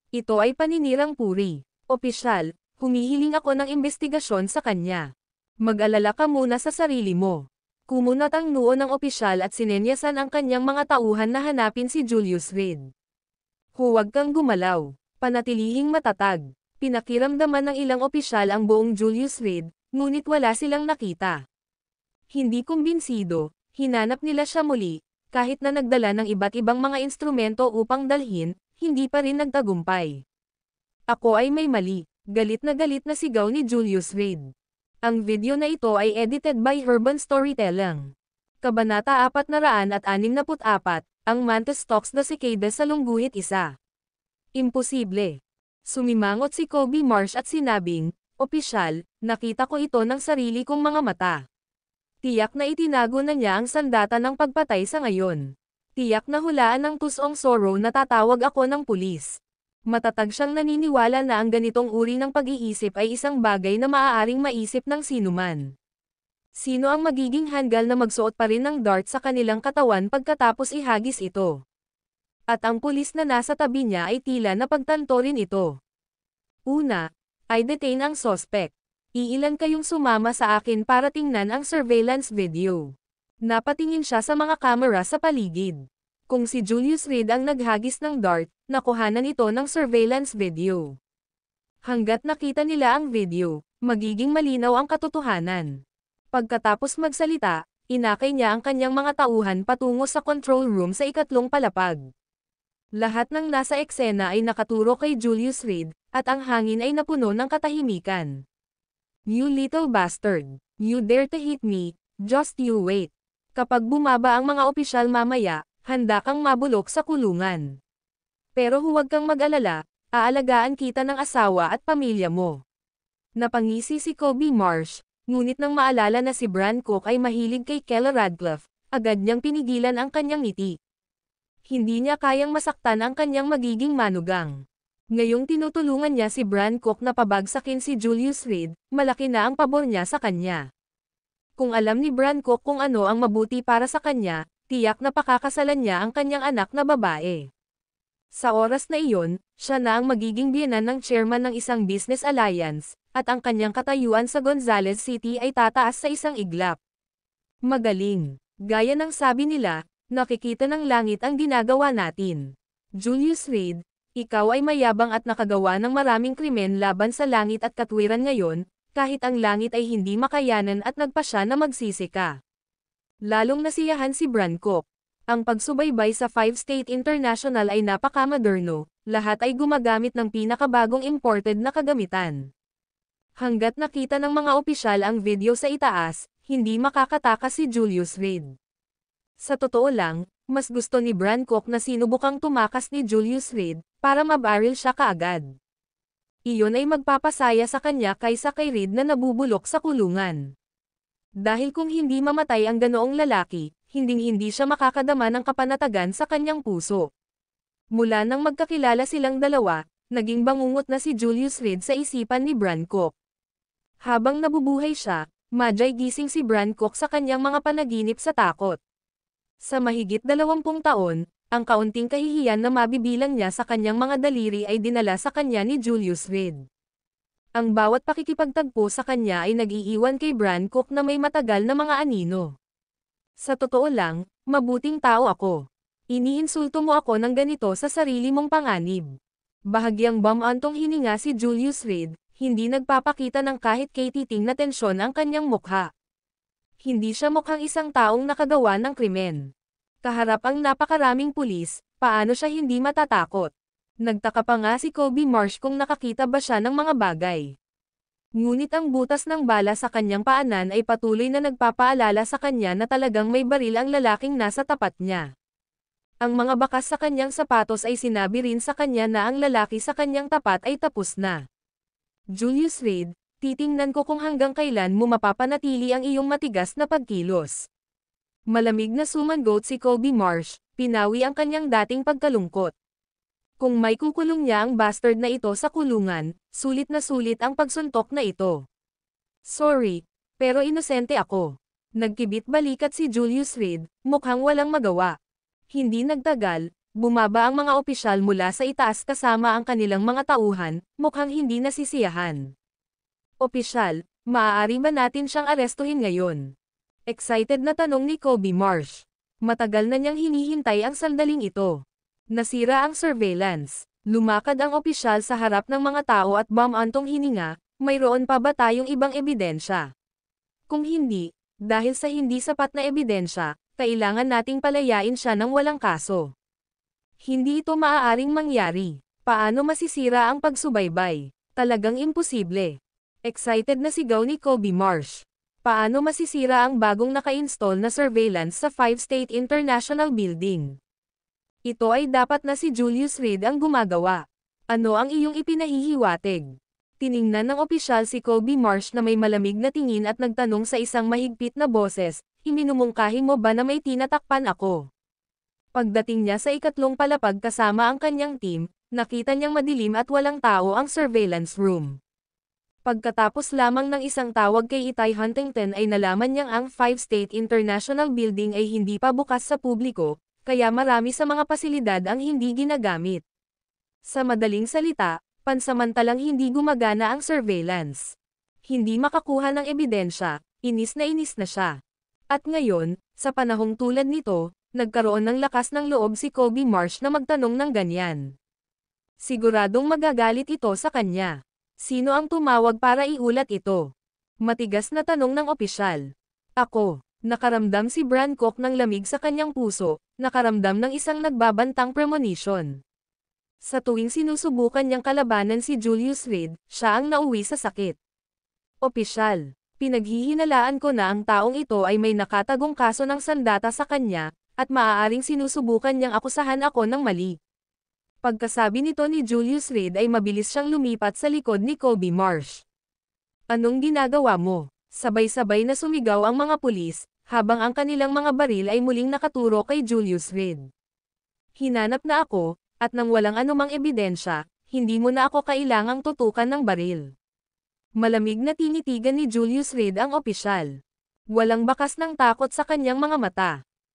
Ito ay paninirang puri. Opisyal, humihiling ako ng investigasyon sa kanya. Mag-alala ka muna sa sarili mo. Kumunat ang noo ng opisyal at sinenyasan ang kanyang mga tauhan na hanapin si Julius Reed. Huwag kang gumalaw. Panatilihing matatag. Pinakiramdaman ng ilang opisyal ang buong Julius Reed, ngunit wala silang nakita. Hindi kumbinsido, hinanap nila siya muli, kahit na nagdala ng iba't ibang mga instrumento upang dalhin, hindi pa rin nagtagumpay. Ako ay may mali, galit na sigaw ni Julius Reed. Ang video na ito ay edited by Urban Storytelling. Kabanata 464, ang Mantis stalks the cicada sa lungguhit isa. Imposible. Sumimangot si Kobe Marsh at sinabing, Opisyal, nakita ko ito ng sarili kong mga mata. Tiyak na itinago na niya ang sandata ng pagpatay sa ngayon. Tiyak na hulaan ng tusong sorrow na tatawag ako ng pulis. Matatag siyang naniniwala na ang ganitong uri ng pag-iisip ay isang bagay na maaaring maisip ng sinuman. Sino ang magiging hanggal na magsuot pa rin ng dart sa kanilang katawan pagkatapos ihagis ito? At ang pulis na nasa tabi niya ay tila napagtanto rin ito. Una, ay detain ang suspect. Iilan kayong sumama sa akin para tingnan ang surveillance video. Napatingin siya sa mga kamera sa paligid. Kung si Julius Reed ang naghagis ng dart, nakuhanan ito ng surveillance video. Hanggat nakita nila ang video, magiging malinaw ang katotohanan. Pagkatapos magsalita, inakay niya ang kanyang mga tauhan patungo sa control room sa ikatlong palapag. Lahat ng nasa eksena ay nakaturo kay Julius Reed, at ang hangin ay napuno ng katahimikan. You little bastard. You dare to hit me, just you wait. Kapag bumaba ang mga opisyal mamaya, handa kang mabulok sa kulungan. Pero huwag kang mag-alala, aalagaan kita ng asawa at pamilya mo. Napangisi si Kobe Marsh, ngunit nang maalala na si Bran Cook ay mahilig kay Kella Radcliffe, agad niyang pinigilan ang kanyang ngiti. Hindi niya kayang masaktan ang kanyang magiging manugang. Ngayong tinutulungan niya si Bran Cook na pabagsakin si Julius Reed, malaki na ang pabor niya sa kanya. Kung alam ni Bran Cook kung ano ang mabuti para sa kanya, tiyak na pakakasalan niya ang kanyang anak na babae. Sa oras na iyon, siya na ang magiging biyenan ng chairman ng isang business alliance, at ang kanyang katayuan sa Gonzales City ay tataas sa isang iglap. Magaling. Gaya ng sabi nila, nakikita ng langit ang ginagawa natin. Julius Reed, ikaw ay mayabang at nakagawa ng maraming krimen laban sa langit at katwiran ngayon, kahit ang langit ay hindi makayanan at nagpasya na magsisi ka. Lalong nasiyahan si Bran Cook. Ang pagsubaybay sa 5-state international ay napakamoderno, lahat ay gumagamit ng pinakabagong imported na kagamitan. Hanggat nakita ng mga opisyal ang video sa itaas, hindi makakatakas si Julius Reed. Sa totoo lang, mas gusto ni Bran Cook na sinubukang tumakas ni Julius Reed, para mabaril siya kaagad. Iyon ay magpapasaya sa kanya kaysa kay Reed na nabubulok sa kulungan. Dahil kung hindi mamatay ang ganoong lalaki, hinding-hindi siya makakadama ng kapanatagan sa kanyang puso. Mula nang magkakilala silang dalawa, naging bangungot na si Julius Reed sa isipan ni Bran Cook. Habang nabubuhay siya, madyay gising si Bran Cook sa kanyang mga panaginip sa takot. Sa mahigit 20 taon, ang kaunting kahihiyan na mabibilang niya sa kanyang mga daliri ay dinala sa kanya ni Julius Reed. Ang bawat pakikipagtagpo sa kanya ay nag-iiwan kay Bran Cook na may matagal na mga anino. Sa totoo lang, mabuting tao ako. Iniinsulto mo ako ng ganito sa sarili mong panganib. Bahagyang bumantong hininga si Julius Reed, hindi nagpapakita ng kahit kay titing na tensyon ang kanyang mukha. Hindi siya mukhang isang taong nakagawa ng krimen. Kaharap ang napakaraming pulis, paano siya hindi matatakot? Nagtaka pa nga si Kobe Marsh kung nakakita ba siya ng mga bagay. Ngunit ang butas ng bala sa kanyang paanan ay patuloy na nagpapaalala sa kanya na talagang may baril ang lalaking nasa tapat niya. Ang mga bakas sa kanyang sapatos ay sinabi rin sa kanya na ang lalaki sa kanyang tapat ay tapos na. Julius Reed, titingnan ko kung hanggang kailan mo mapapanatili ang iyong matigas na pagkilos. Malamig na sumangot si Kobe Marsh, pinawi ang kanyang dating pagkalungkot. Kung may kukulong niya ang bastard na ito sa kulungan, sulit na sulit ang pagsuntok na ito. Sorry, pero inosente ako. Nagkibit balikat si Julius Reed, mukhang walang magawa. Hindi nagtagal, bumaba ang mga opisyal mula sa itaas kasama ang kanilang mga tauhan, mukhang hindi nasisiyahan. Opisyal, maaari ba natin siyang arestuhin ngayon? Excited na tanong ni Kobe Marsh. Matagal na niyang hinihintay ang sandaling ito. Nasira ang surveillance. Lumakad ang opisyal sa harap ng mga tao at bumantong hininga, mayroon pa ba tayong ibang ebidensya? Kung hindi, dahil sa hindi sapat na ebidensya, kailangan nating palayain siya ng walang kaso. Hindi ito maaaring mangyari. Paano masisira ang pagsubaybay? Talagang imposible. Excited na sigaw ni Kobe Marsh. Paano masisira ang bagong naka-install na surveillance sa 5-state international building? Ito ay dapat na si Julius Reed ang gumagawa. Ano ang iyong ipinahihiwatig? Tiningnan ng opisyal si Kobe Marsh na may malamig na tingin at nagtanong sa isang mahigpit na boses, "Iminumungkahi mo ba na may tinatakpan ako?" Pagdating niya sa ikatlong palapag kasama ang kanyang team, nakita niyang madilim at walang tao ang surveillance room. Pagkatapos lamang ng isang tawag kay Itay Huntington ay nalaman niyang ang 5 State International Building ay hindi pa bukas sa publiko, kaya marami sa mga pasilidad ang hindi ginagamit. Sa madaling salita, pansamantalang hindi gumagana ang surveillance. Hindi makakuha ng ebidensya, inis na siya. At ngayon, sa panahong tulad nito, nagkaroon ng lakas ng loob si Kobe Marsh na magtanong ng ganyan. Siguradong magagalit ito sa kanya. Sino ang tumawag para iulat ito? Matigas na tanong ng opisyal. Ako. Nakaramdam si Brancock ng lamig sa kanyang puso, nakaramdam ng isang nagbabantang premonition. Sa tuwing sinusubukan niyang kalabanan si Julius Reed, siya ang nauwi sa sakit. Opisyal, pinaghihinalaan ko na ang taong ito ay may nakatagong kaso ng sandata sa kanya, at maaaring sinusubukan niyang akusahan ako ng mali. Pagkasabi nito ni Julius Reed ay mabilis siyang lumipat sa likod ni Kobe Marsh. Anong ginagawa mo? Sabay-sabay na sumigaw ang mga pulis, habang ang kanilang mga baril ay muling nakaturo kay Julius Reed. Hinanap na ako, at nang walang anumang ebidensya, hindi mo na ako kailangang tutukan ng baril. Malamig na tinitigan ni Julius Reed ang opisyal. Walang bakas ng takot sa kanyang mga mata.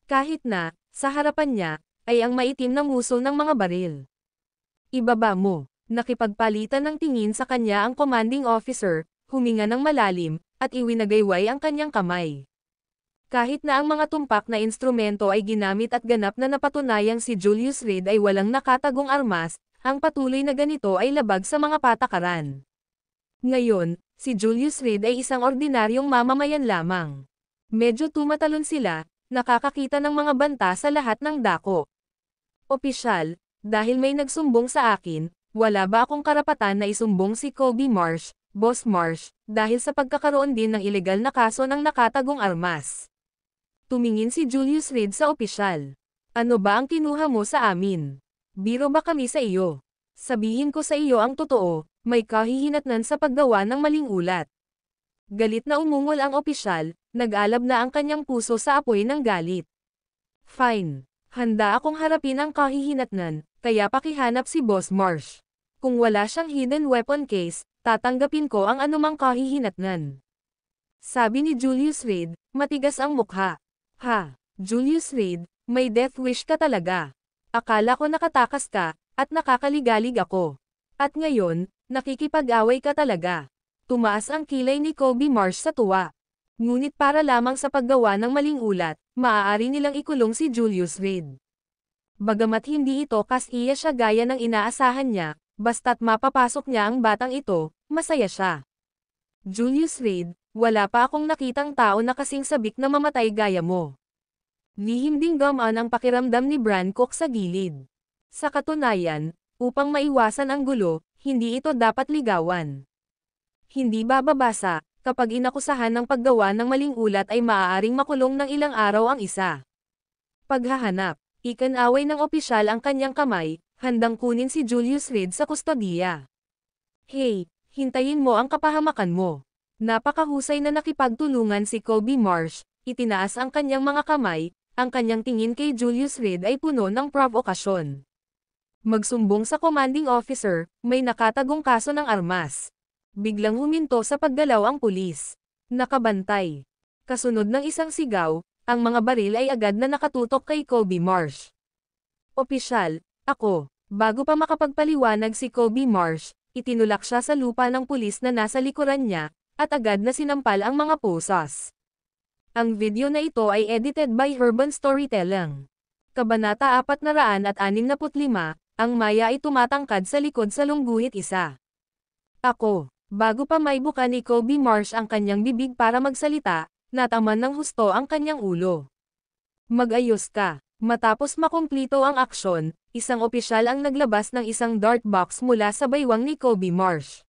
Kahit na, sa harapan niya, ay ang maitim na musol ng mga baril. Ibaba mo. Nakipagpalitan ng tingin sa kanya ang commanding officer, huminga ng malalim, at iwinagayway ang kanyang kamay. Kahit na ang mga tumpak na instrumento ay ginamit at ganap na napatunayang si Julius Reed ay walang nakatagong armas, ang patuloy na ganito ay labag sa mga patakaran. Ngayon, si Julius Reed ay isang ordinaryong mamamayan lamang. Medyo tumatalon sila, nakakakita ng mga banta sa lahat ng dako. Opisyal, dahil may nagsumbong sa akin, wala ba akong karapatan na isumbong si Kobe Marsh, Boss Marsh, dahil sa pagkakaroon din ng ilegal na kaso ng nakatagong armas? Tumingin si Julius Reed sa opisyal. Ano ba ang kinuha mo sa amin? Biro ba kami sa iyo? Sabihin ko sa iyo ang totoo, may kahihinatnan sa paggawa ng maling ulat. Galit na umungol ang opisyal, nag-alab na ang kanyang puso sa apoy ng galit. Fine. Handa akong harapin ang kahihinatnan, kaya pakihanap si Boss Marsh. Kung wala siyang hidden weapon case, tatanggapin ko ang anumang kahihinatnan. Sabi ni Julius Reed, matigas ang mukha. Ha, Julius Reed, may death wish ka talaga. Akala ko nakatakas ka, at nakakaligalig ako. At ngayon, nakikipag-away ka talaga. Tumaas ang kilay ni Kobe Marsh sa tuwa. Ngunit para lamang sa paggawa ng maling ulat, maaari nilang ikulong si Julius Reed. Bagamat hindi ito kas-iya siya gaya ng inaasahan niya, basta't mapapasok niya ang batang ito, masaya siya. Julius Reed, wala pa akong nakitang tao na kasing sabik na mamatay gaya mo. Lihim ding gamaan ang pakiramdam ni Brancock sa gilid. Sa katunayan, upang maiwasan ang gulo, hindi ito dapat ligawan. Hindi bababasa, kapag inakusahan ng paggawa ng maling ulat ay maaaring makulong ng ilang araw ang isa. Paghahanap, ikanaway ng opisyal ang kanyang kamay, handang kunin si Julius Reed sa kustodiya. Hey, hintayin mo ang kapahamakan mo. Napakahusay na nakipagtulungan si Kobe Marsh, itinaas ang kanyang mga kamay, ang kanyang tingin kay Julius Reed ay puno ng provokasyon. Magsumbong sa commanding officer, may nakatagong kaso ng armas. Biglang huminto sa paggalaw ang pulis. Nakabantay. Kasunod ng isang sigaw, ang mga baril ay agad na nakatutok kay Kobe Marsh. Opisyal, ako, bago pa makapagpaliwanag si Kobe Marsh, itinulak siya sa lupa ng pulis na nasa likuran niya, at agad na sinampal ang mga pusas. Ang video na ito ay edited by Urban Storytelling. Kabanata 465, ang Maya ay tumatangkad sa likod sa lungguhit isa. Ako, bago pa maibuka ni Kobe Marsh ang kanyang bibig para magsalita, nataman ng husto ang kanyang ulo. Mag-ayos ka. Matapos makumplito ang aksyon, isang opisyal ang naglabas ng isang dart box mula sa baywang ni Kobe Marsh.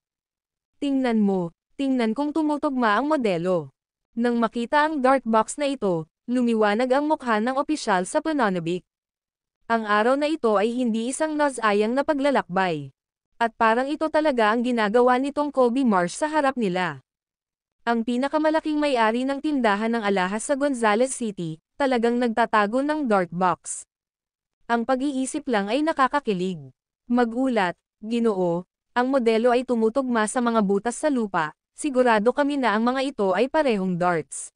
Tingnan mo. Tingnan kung tumutugma ang modelo. Nang makita ang dart box na ito, lumiwanag ang mukha ng opisyal sa pananabik. Ang araw na ito ay hindi isang nasayang na paglalakbay. At parang ito talaga ang ginagawa nitong Kobe Marsh sa harap nila. Ang pinakamalaking may-ari ng tindahan ng alahas sa Gonzales City, talagang nagtatago ng dark box. Ang pag-iisip lang ay nakakakilig. Magulat, Ginoo, ang modelo ay tumutugma sa mga butas sa lupa, sigurado kami na ang mga ito ay parehong darts.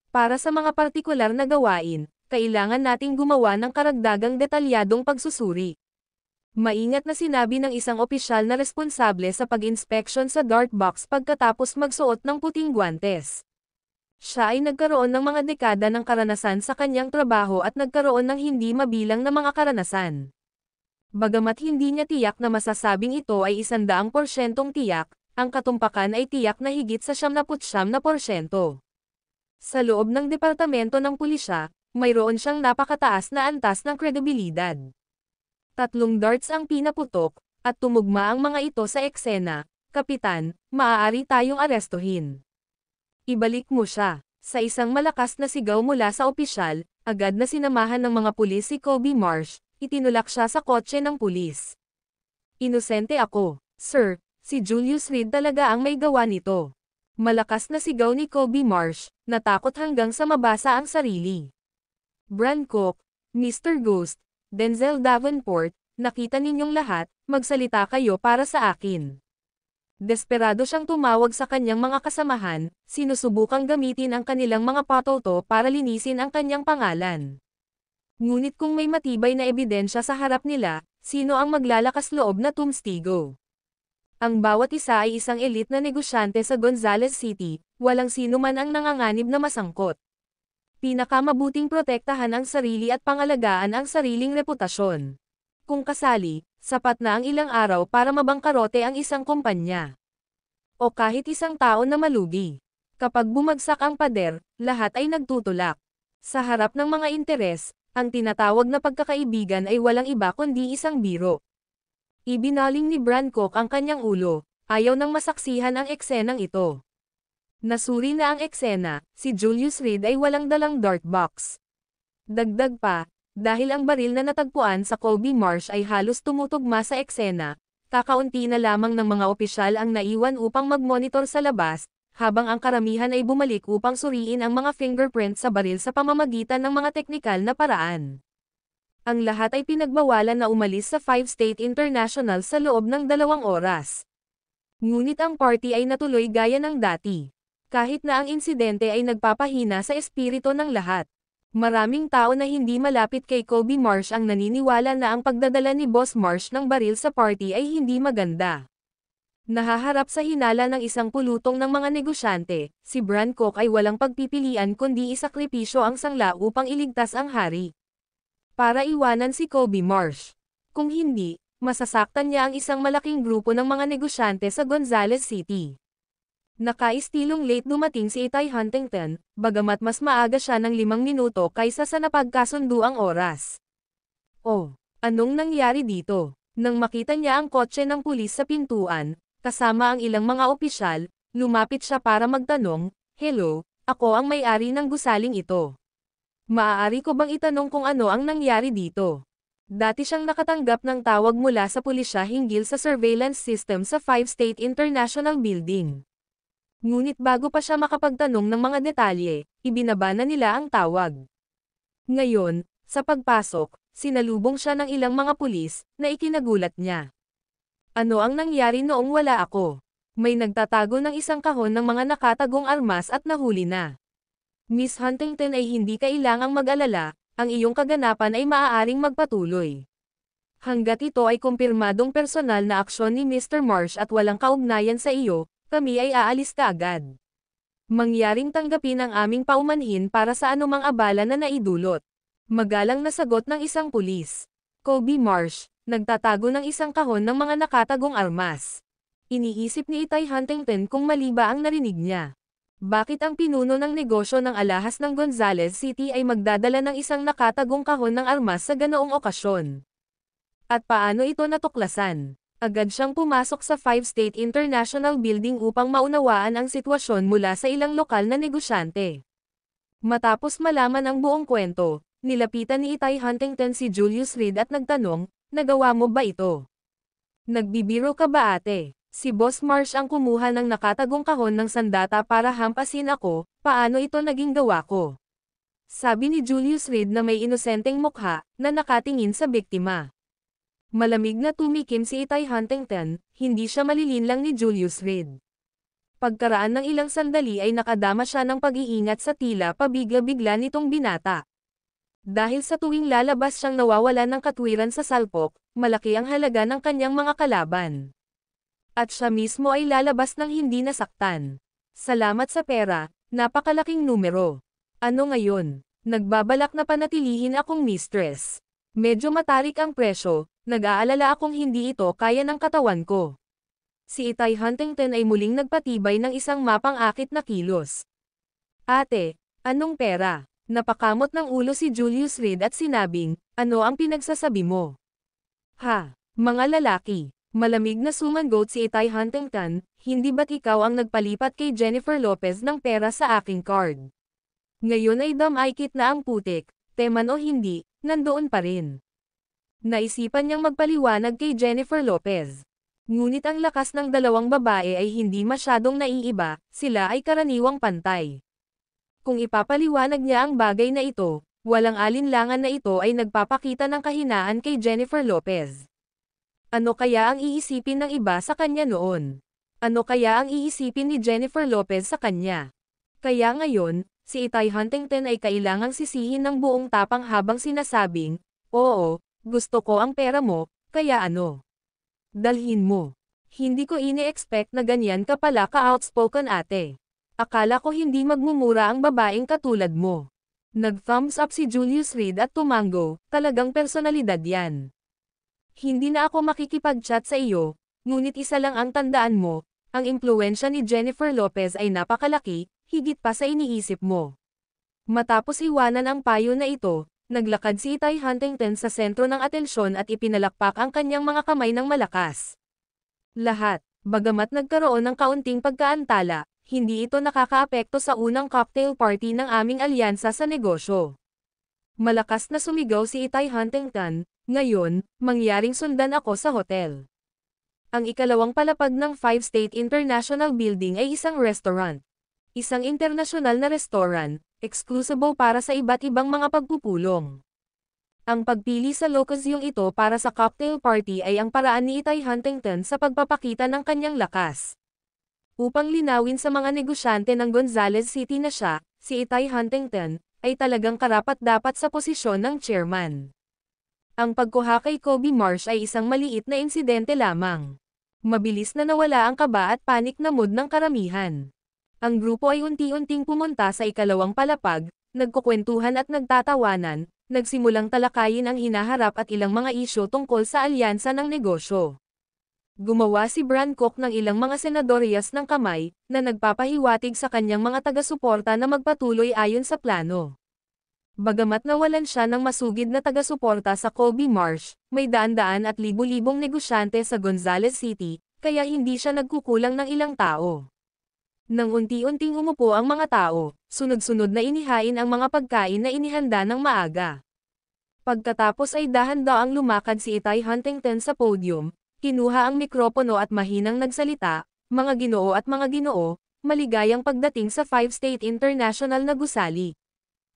Para sa mga partikular na gawain, kailangan nating gumawa ng karagdagang detalyadong pagsusuri. Maingat na sinabi ng isang opisyal na responsable sa pag-inspeksyon sa dart box pagkatapos magsuot ng puting guwantes. Siya ay nagkaroon ng mga dekada ng karanasan sa kanyang trabaho at nagkaroon ng hindi mabilang na mga karanasan. Bagamat hindi niya tiyak na masasabing ito ay 100% tiyak, ang katumpakan ay tiyak na higit sa 99%. Sa loob ng departamento ng pulisya, mayroon siyang napakataas na antas ng kredibilidad. 3 darts ang pinaputok, at tumugma ang mga ito sa eksena. Kapitan, maaari tayong arestuhin. Ibalik mo siya. Sa isang malakas na sigaw mula sa opisyal, agad na sinamahan ng mga pulis si Kobe Marsh, itinulak siya sa kotse ng pulis. Inosente ako, sir, si Julius Reed talaga ang may gawa nito. Malakas na sigaw ni Kobe Marsh, natakot hanggang sa mabasa ang sarili. Bran Cook, Mr. Ghost, Denzel Davenport, nakita ninyong lahat, magsalita kayo para sa akin. Desperado siyang tumawag sa kanyang mga kasamahan, sinusubukang gamitin ang kanilang mga patoto para linisin ang kanyang pangalan. Ngunit kung may matibay na ebidensya sa harap nila, sino ang maglalakas loob na tumstigo? Ang bawat isa ay isang elite na negosyante sa Gonzales City, walang sino man ang nanganganib na masangkot. Pinakamabuting protektahan ang sarili at pangalagaan ang sariling reputasyon. Kung kasali, sapat na ang ilang araw para mabangkarote ang isang kumpanya. O kahit isang tao na malugi. Kapag bumagsak ang pader, lahat ay nagtutulak. Sa harap ng mga interes, ang tinatawag na pagkakaibigan ay walang iba kundi isang biro. Ibinaling ni Bran Cook ang kanyang ulo, ayaw nang masaksihan ang eksenang ito. Nasuri na ang eksena, si Julius Reed ay walang dalang dart box. Dagdag pa, dahil ang baril na natagpuan sa Kobe Marsh ay halos tumutugma sa eksena, kakaunti na lamang ng mga opisyal ang naiwan upang mag-monitor sa labas, habang ang karamihan ay bumalik upang suriin ang mga fingerprint sa baril sa pamamagitan ng mga teknikal na paraan. Ang lahat ay pinagbawalan na umalis sa 5-State International sa loob ng 2 oras. Ngunit ang party ay natuloy gaya ng dati. Kahit na ang insidente ay nagpapahina sa espiritu ng lahat. Maraming tao na hindi malapit kay Kobe Marsh ang naniniwala na ang pagdadala ni Boss Marsh ng baril sa party ay hindi maganda. Nahaharap sa hinala ng isang pulutong ng mga negosyante, si Bran Cook ay walang pagpipilian kundi isakripisyo ang sangla upang iligtas ang hari. Para iwanan si Kobe Marsh. Kung hindi, masasaktan niya ang isang malaking grupo ng mga negosyante sa Gonzales City. Nakaistilong late dumating si Itay Huntington, bagamat mas maaga siya ng 5 minuto kaysa sa napagkasunduang oras. Oh, anong nangyari dito? Nang makita niya ang kotse ng pulis sa pintuan, kasama ang ilang mga opisyal, lumapit siya para magtanong, "Hello, ako ang may-ari ng gusaling ito. Maaari ko bang itanong kung ano ang nangyari dito?" Dati siyang nakatanggap ng tawag mula sa pulisya hinggil sa surveillance system sa 5-State International Building. Ngunit bago pa siya makapagtanong ng mga detalye, ibinaba na nila ang tawag. Ngayon, sa pagpasok, sinalubong siya ng ilang mga pulis, na ikinagulat niya. Ano ang nangyari noong wala ako? May nagtatago ng isang kahon ng mga nakatagong armas at nahuli na. Miss Huntington ay hindi kailangang mag-alala, ang iyong kaganapan ay maaaring magpatuloy. Hanggat ito ay kumpirmadong personal na aksyon ni Mr. Marsh at walang kaugnayan sa iyo, kami ay aalis kaagad. Mangyaring tanggapin ang aming paumanhin para sa anumang abala na naidulot. Magalang na sagot ng isang pulis. Kobe Marsh, nagtatago ng isang kahon ng mga nakatagong armas. Iniisip ni Itay Huntington kung mali ba ang narinig niya. Bakit ang pinuno ng negosyo ng alahas ng Gonzales City ay magdadala ng isang nakatagong kahon ng armas sa ganoong okasyon? At paano ito natuklasan? Agad siyang pumasok sa 5-State International Building upang maunawaan ang sitwasyon mula sa ilang lokal na negosyante. Matapos malaman ang buong kwento, nilapitan ni Itay Huntington si Julius Reed at nagtanong, "Nagawa mo ba ito?" Nagbibiro ka ba ate? Si Boss Marsh ang kumuha ng nakatagong kahon ng sandata para hampasin ako, paano ito naging gawa ko? Sabi ni Julius Reed na may inosenteng mukha, na nakatingin sa biktima. Malamig na tumikim si Itay Huntington, hindi siya malilinlang ni Julius Reed. Pagkaraan ng ilang sandali ay nakadama siya ng pag-iingat sa tila pabigla-bigla nitong binata. Dahil sa tuwing lalabas siyang nawawala ng katwiran sa salpok, malaki ang halaga ng kanyang mga kalaban. At siya mismo ay lalabas ng hindi nasaktan. Salamat sa pera, napakalaking numero. Ano ngayon? Nagbabalak na panatilihin akong mistress. Medyo matarik ang presyo, nag-aalala akong hindi ito kaya ng katawan ko. Si Itay Huntington ay muling nagpatibay ng isang mapang-akit na kilos. Ate, anong pera? Napakamot ng ulo si Julius Reed at sinabing, ano ang pinagsasabi mo? Ha, mga lalaki. Malamig na sumagot si Itay Huntington, hindi ba't ikaw ang nagpalipat kay Jennifer Lopez ng pera sa aking card? Ngayon ay damaykit na ang putik, teman o hindi, nandoon pa rin. Naisipan niyang magpaliwanag kay Jennifer Lopez. Ngunit ang lakas ng dalawang babae ay hindi masyadong naiiba, sila ay karaniwang pantay. Kung ipapaliwanag niya ang bagay na ito, walang alinlangan na ito ay nagpapakita ng kahinaan kay Jennifer Lopez. Ano kaya ang iisipin ng iba sa kanya noon? Ano kaya ang iisipin ni Jennifer Lopez sa kanya? Kaya ngayon, si Itay Huntington ay kailangang sisihin ng buong tapang habang sinasabing, oo, gusto ko ang pera mo, kaya ano? Dalhin mo. Hindi ko ini-expect na ganyan ka pala ka-outspoken ate. Akala ko hindi magmumura ang babaeng katulad mo. Nag-thumbs up si Julius Reed at tumango, talagang personalidad yan. Hindi na ako makikipag-chat sa iyo, ngunit isa lang ang tandaan mo, ang impluwensya ni Jennifer Lopez ay napakalaki, higit pa sa iniisip mo. Matapos iwanan ang payo na ito, naglakad si Itay Huntington sa sentro ng atensyon at ipinalakpak ang kanyang mga kamay ng malakas. Lahat, bagamat nagkaroon ng kaunting pagkaantala, hindi ito nakakaapekto sa unang cocktail party ng aming alyansa sa negosyo. Malakas na sumigaw si Itay Huntington, ngayon, mangyaring sundan ako sa hotel. Ang ikalawang palapag ng 5 State International Building ay isang restaurant. Isang internasyonal na restaurant, exclusive para sa iba't ibang mga pagpupulong. Ang pagpili sa lokasyong ito para sa cocktail party ay ang paraan ni Itay Huntington sa pagpapakita ng kanyang lakas. Upang linawin sa mga negosyante ng Gonzales City na siya, si Itay Huntington, ay talagang karapat-dapat sa posisyon ng chairman. Ang pagkuha kay Kobe Marsh ay isang maliit na insidente lamang. Mabilis na nawala ang kaba at panik na mood ng karamihan. Ang grupo ay unti-unting pumunta sa ikalawang palapag, nagkukwentuhan at nagtatawanan, nagsimulang talakayin ang hinaharap at ilang mga isyu tungkol sa alyansa ng negosyo. Gumawa si Bran Cook ng ilang mga senadoryas ng kamay, na nagpapahiwatig sa kanyang mga taga-suporta na magpatuloy ayon sa plano. Bagamat nawalan siya ng masugid na taga-suporta sa Kobe Marsh, may daan-daan at libu-libong negosyante sa Gonzales City, kaya hindi siya nagkukulang ng ilang tao. Nang unti-unting umupo ang mga tao, sunod-sunod na inihain ang mga pagkain na inihanda ng maaga. Pagkatapos ay dahan-daang lumakad si Itay Huntington sa podium, kinuha ang mikropono at mahinang nagsalita, mga ginoo at mga ginoo, maligayang pagdating sa 5 State International na gusali.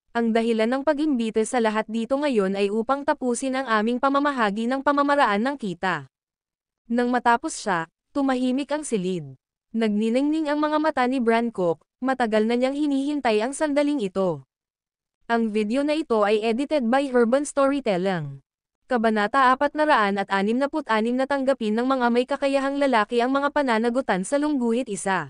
Ang dahilan ng pag-imbite sa lahat dito ngayon ay upang tapusin ang aming pamamahagi ng pamamaraan ng kita. Nang matapos siya, tumahimik ang silid. Nagniningning ang mga mata ni Bran Cook, matagal na niyang hinihintay ang sandaling ito. Ang video na ito ay edited by Urban Storytelling. Kabanata 466 na tanggapin ng mga may kakayahang lalaki ang mga pananagutan sa lungguhit isa.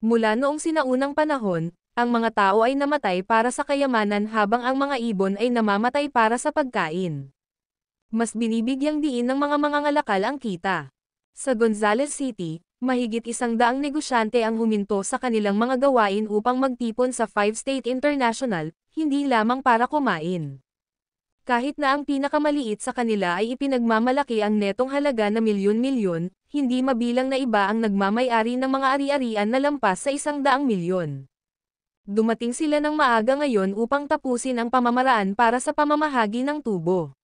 Mula noong sinaunang panahon, ang mga tao ay namatay para sa kayamanan habang ang mga ibon ay namamatay para sa pagkain. Mas binibigyang diin ng mga mangangalakal ang kita. Sa Gonzales City, mahigit 100 negosyante ang huminto sa kanilang mga gawain upang magtipon sa 5 State International, hindi lamang para kumain. Kahit na ang pinakamaliit sa kanila ay ipinagmamalaki ang netong halaga na milyon-milyon, hindi mabilang na iba ang nagmamay-ari ng mga ari-arian na lampas sa 100 milyon. Dumating sila ng maaga ngayon upang tapusin ang pamamaraan para sa pamamahagi ng tubo.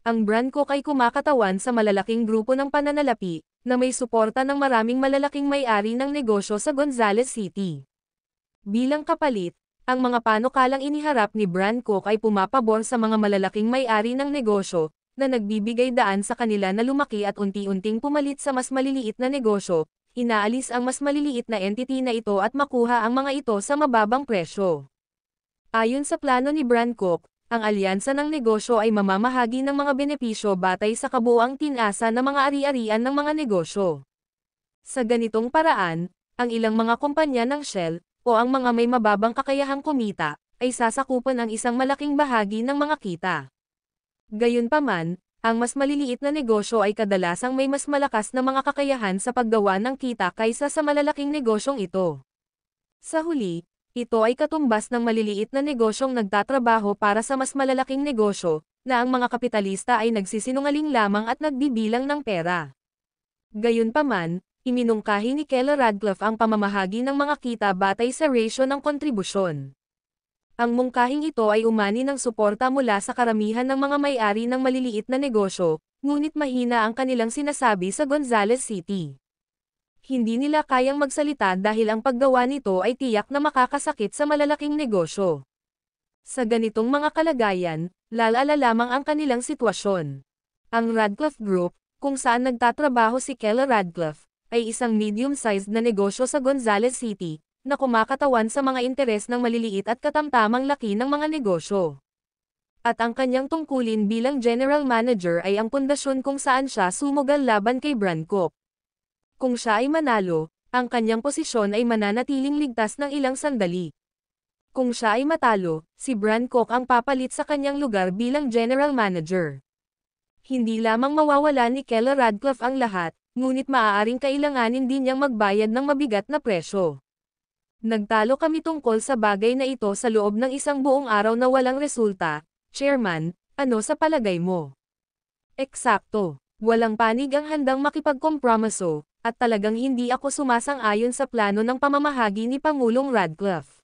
Ang brand Coke ay kumakatawan sa malalaking grupo ng pananalapi, na may suporta ng maraming malalaking may-ari ng negosyo sa Gonzales City. Bilang kapalit, ang mga panukalang iniharap ni brand Coke ay pumapabor sa mga malalaking may-ari ng negosyo, na nagbibigay daan sa kanila na lumaki at unti-unting pumalit sa mas maliliit na negosyo, inaalis ang mas maliliit na entity na ito at makuha ang mga ito sa mababang presyo. Ayon sa plano ni brand Coke, ang alyansa ng negosyo ay mamamahagi ng mga benepisyo batay sa kabuuang tinasa ng mga ari-arian ng mga negosyo. Sa ganitong paraan, ang ilang mga kumpanya ng Shell, o ang mga may mababang kakayahang kumita, ay sasakupan ang isang malaking bahagi ng mga kita. Gayunpaman, ang mas maliliit na negosyo ay kadalasang may mas malakas na mga kakayahan sa paggawa ng kita kaysa sa malalaking negosyong ito. Sa huli, ito ay katumbas ng maliliit na negosyong nagtatrabaho para sa mas malalaking negosyo, na ang mga kapitalista ay nagsisinungaling lamang at nagbibilang ng pera. Gayunpaman, iminungkahi ni Keller Radcliffe ang pamamahagi ng mga kita batay sa ratio ng kontribusyon. Ang mungkahing ito ay umani ng suporta mula sa karamihan ng mga may-ari ng maliliit na negosyo, ngunit mahina ang kanilang sinasabi sa Gonzales City. Hindi nila kayang magsalita dahil ang paggawa nito ay tiyak na makakasakit sa malalaking negosyo. Sa ganitong mga kalagayan, lalala lamang ang kanilang sitwasyon. Ang Radcliffe Group, kung saan nagtatrabaho si Keller Radcliffe, ay isang medium-sized na negosyo sa Gonzales City, na kumakatawan sa mga interes ng maliliit at katamtamang laki ng mga negosyo. At ang kanyang tungkulin bilang general manager ay ang pundasyon kung saan siya sumugal laban kay brand Coke. Kung siya ay manalo, ang kanyang posisyon ay mananatiling ligtas ng ilang sandali. Kung siya ay matalo, si brand Coke ang papalit sa kanyang lugar bilang general manager. Hindi lamang mawawala ni Keller Radcliffe ang lahat, ngunit maaaring kailanganin din niyang magbayad ng mabigat na presyo. Nagtalo kami tungkol sa bagay na ito sa loob ng isang buong araw na walang resulta. Chairman, ano sa palagay mo? Eksakto. Walang panig ang handang makipagkompromiso, at talagang hindi ako sumasang-ayon sa plano ng pamamahagi ni Pangulong Radcliffe.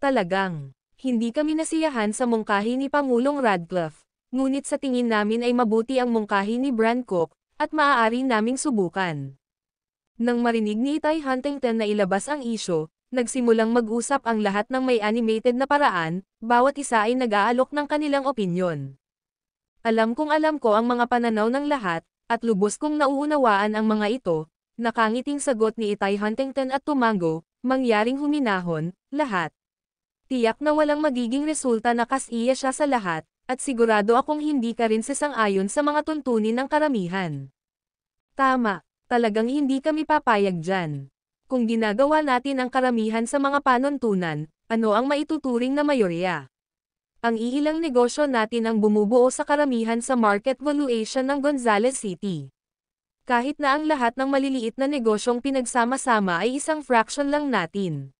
Talagang, hindi kami nasiyahan sa mungkahi ni Pangulong Radcliffe, ngunit sa tingin namin ay mabuti ang mungkahi ni brand Coke, at maaari naming subukan. Nang marinig ni Itay Huntington na ilabas ang isyo, nagsimulang mag-usap ang lahat ng may animated na paraan, bawat isa ay nag-aalok ng kanilang opinyon. Alam ko ang mga pananaw ng lahat, at lubos kong nauunawaan ang mga ito, nakangiting sagot ni Itay Huntington at tumango, mangyaring huminahon, lahat. Tiyak na walang magiging resulta na kasiya siya sa lahat, at sigurado akong hindi ka rin sasang-ayon sa mga tuntunin ng karamihan. Tama, talagang hindi kami papayag dyan. Kung ginagawa natin ang karamihan sa mga panuntunan, ano ang maituturing na mayorya? Ang iilang negosyo natin ang bumubuo sa karamihan sa market valuation ng Gonzales City. Kahit na ang lahat ng maliliit na negosyong pinagsama-sama ay isang fraction lang natin.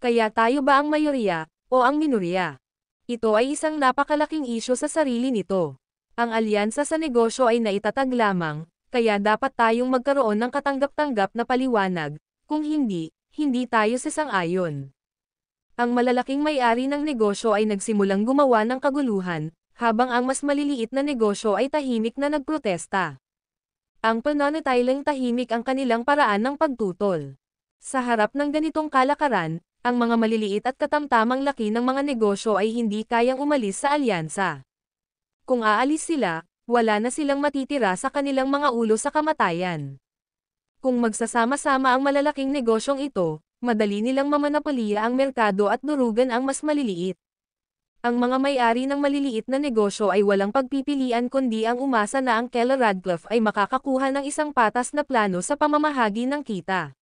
Kaya tayo ba ang mayorya, o ang minorya? Ito ay isang napakalaking isyu sa sarili nito. Ang alyansa sa negosyo ay naitatag lamang, kaya dapat tayong magkaroon ng katanggap-tanggap na paliwanag, kung hindi, hindi tayo sasang-ayon. Ang malalaking may-ari ng negosyo ay nagsimulang gumawa ng kaguluhan, habang ang mas maliliit na negosyo ay tahimik na nagprotesta. Ang pananatiling tahimik ang kanilang paraan ng pagtutol. Sa harap ng ganitong kalakaran, ang mga maliliit at katamtamang laki ng mga negosyo ay hindi kayang umalis sa alyansa. Kung aalis sila, wala na silang matitira sa kanilang mga ulo sa kamatayan. Kung magsasama-sama ang malalaking negosyong ito, madali nilang mamanapoliya ang merkado at durugan ang mas maliliit. Ang mga may-ari ng maliliit na negosyo ay walang pagpipilian kundi ang umasa na ang Keller Radcliffe ay makakakuha ng isang patas na plano sa pamamahagi ng kita.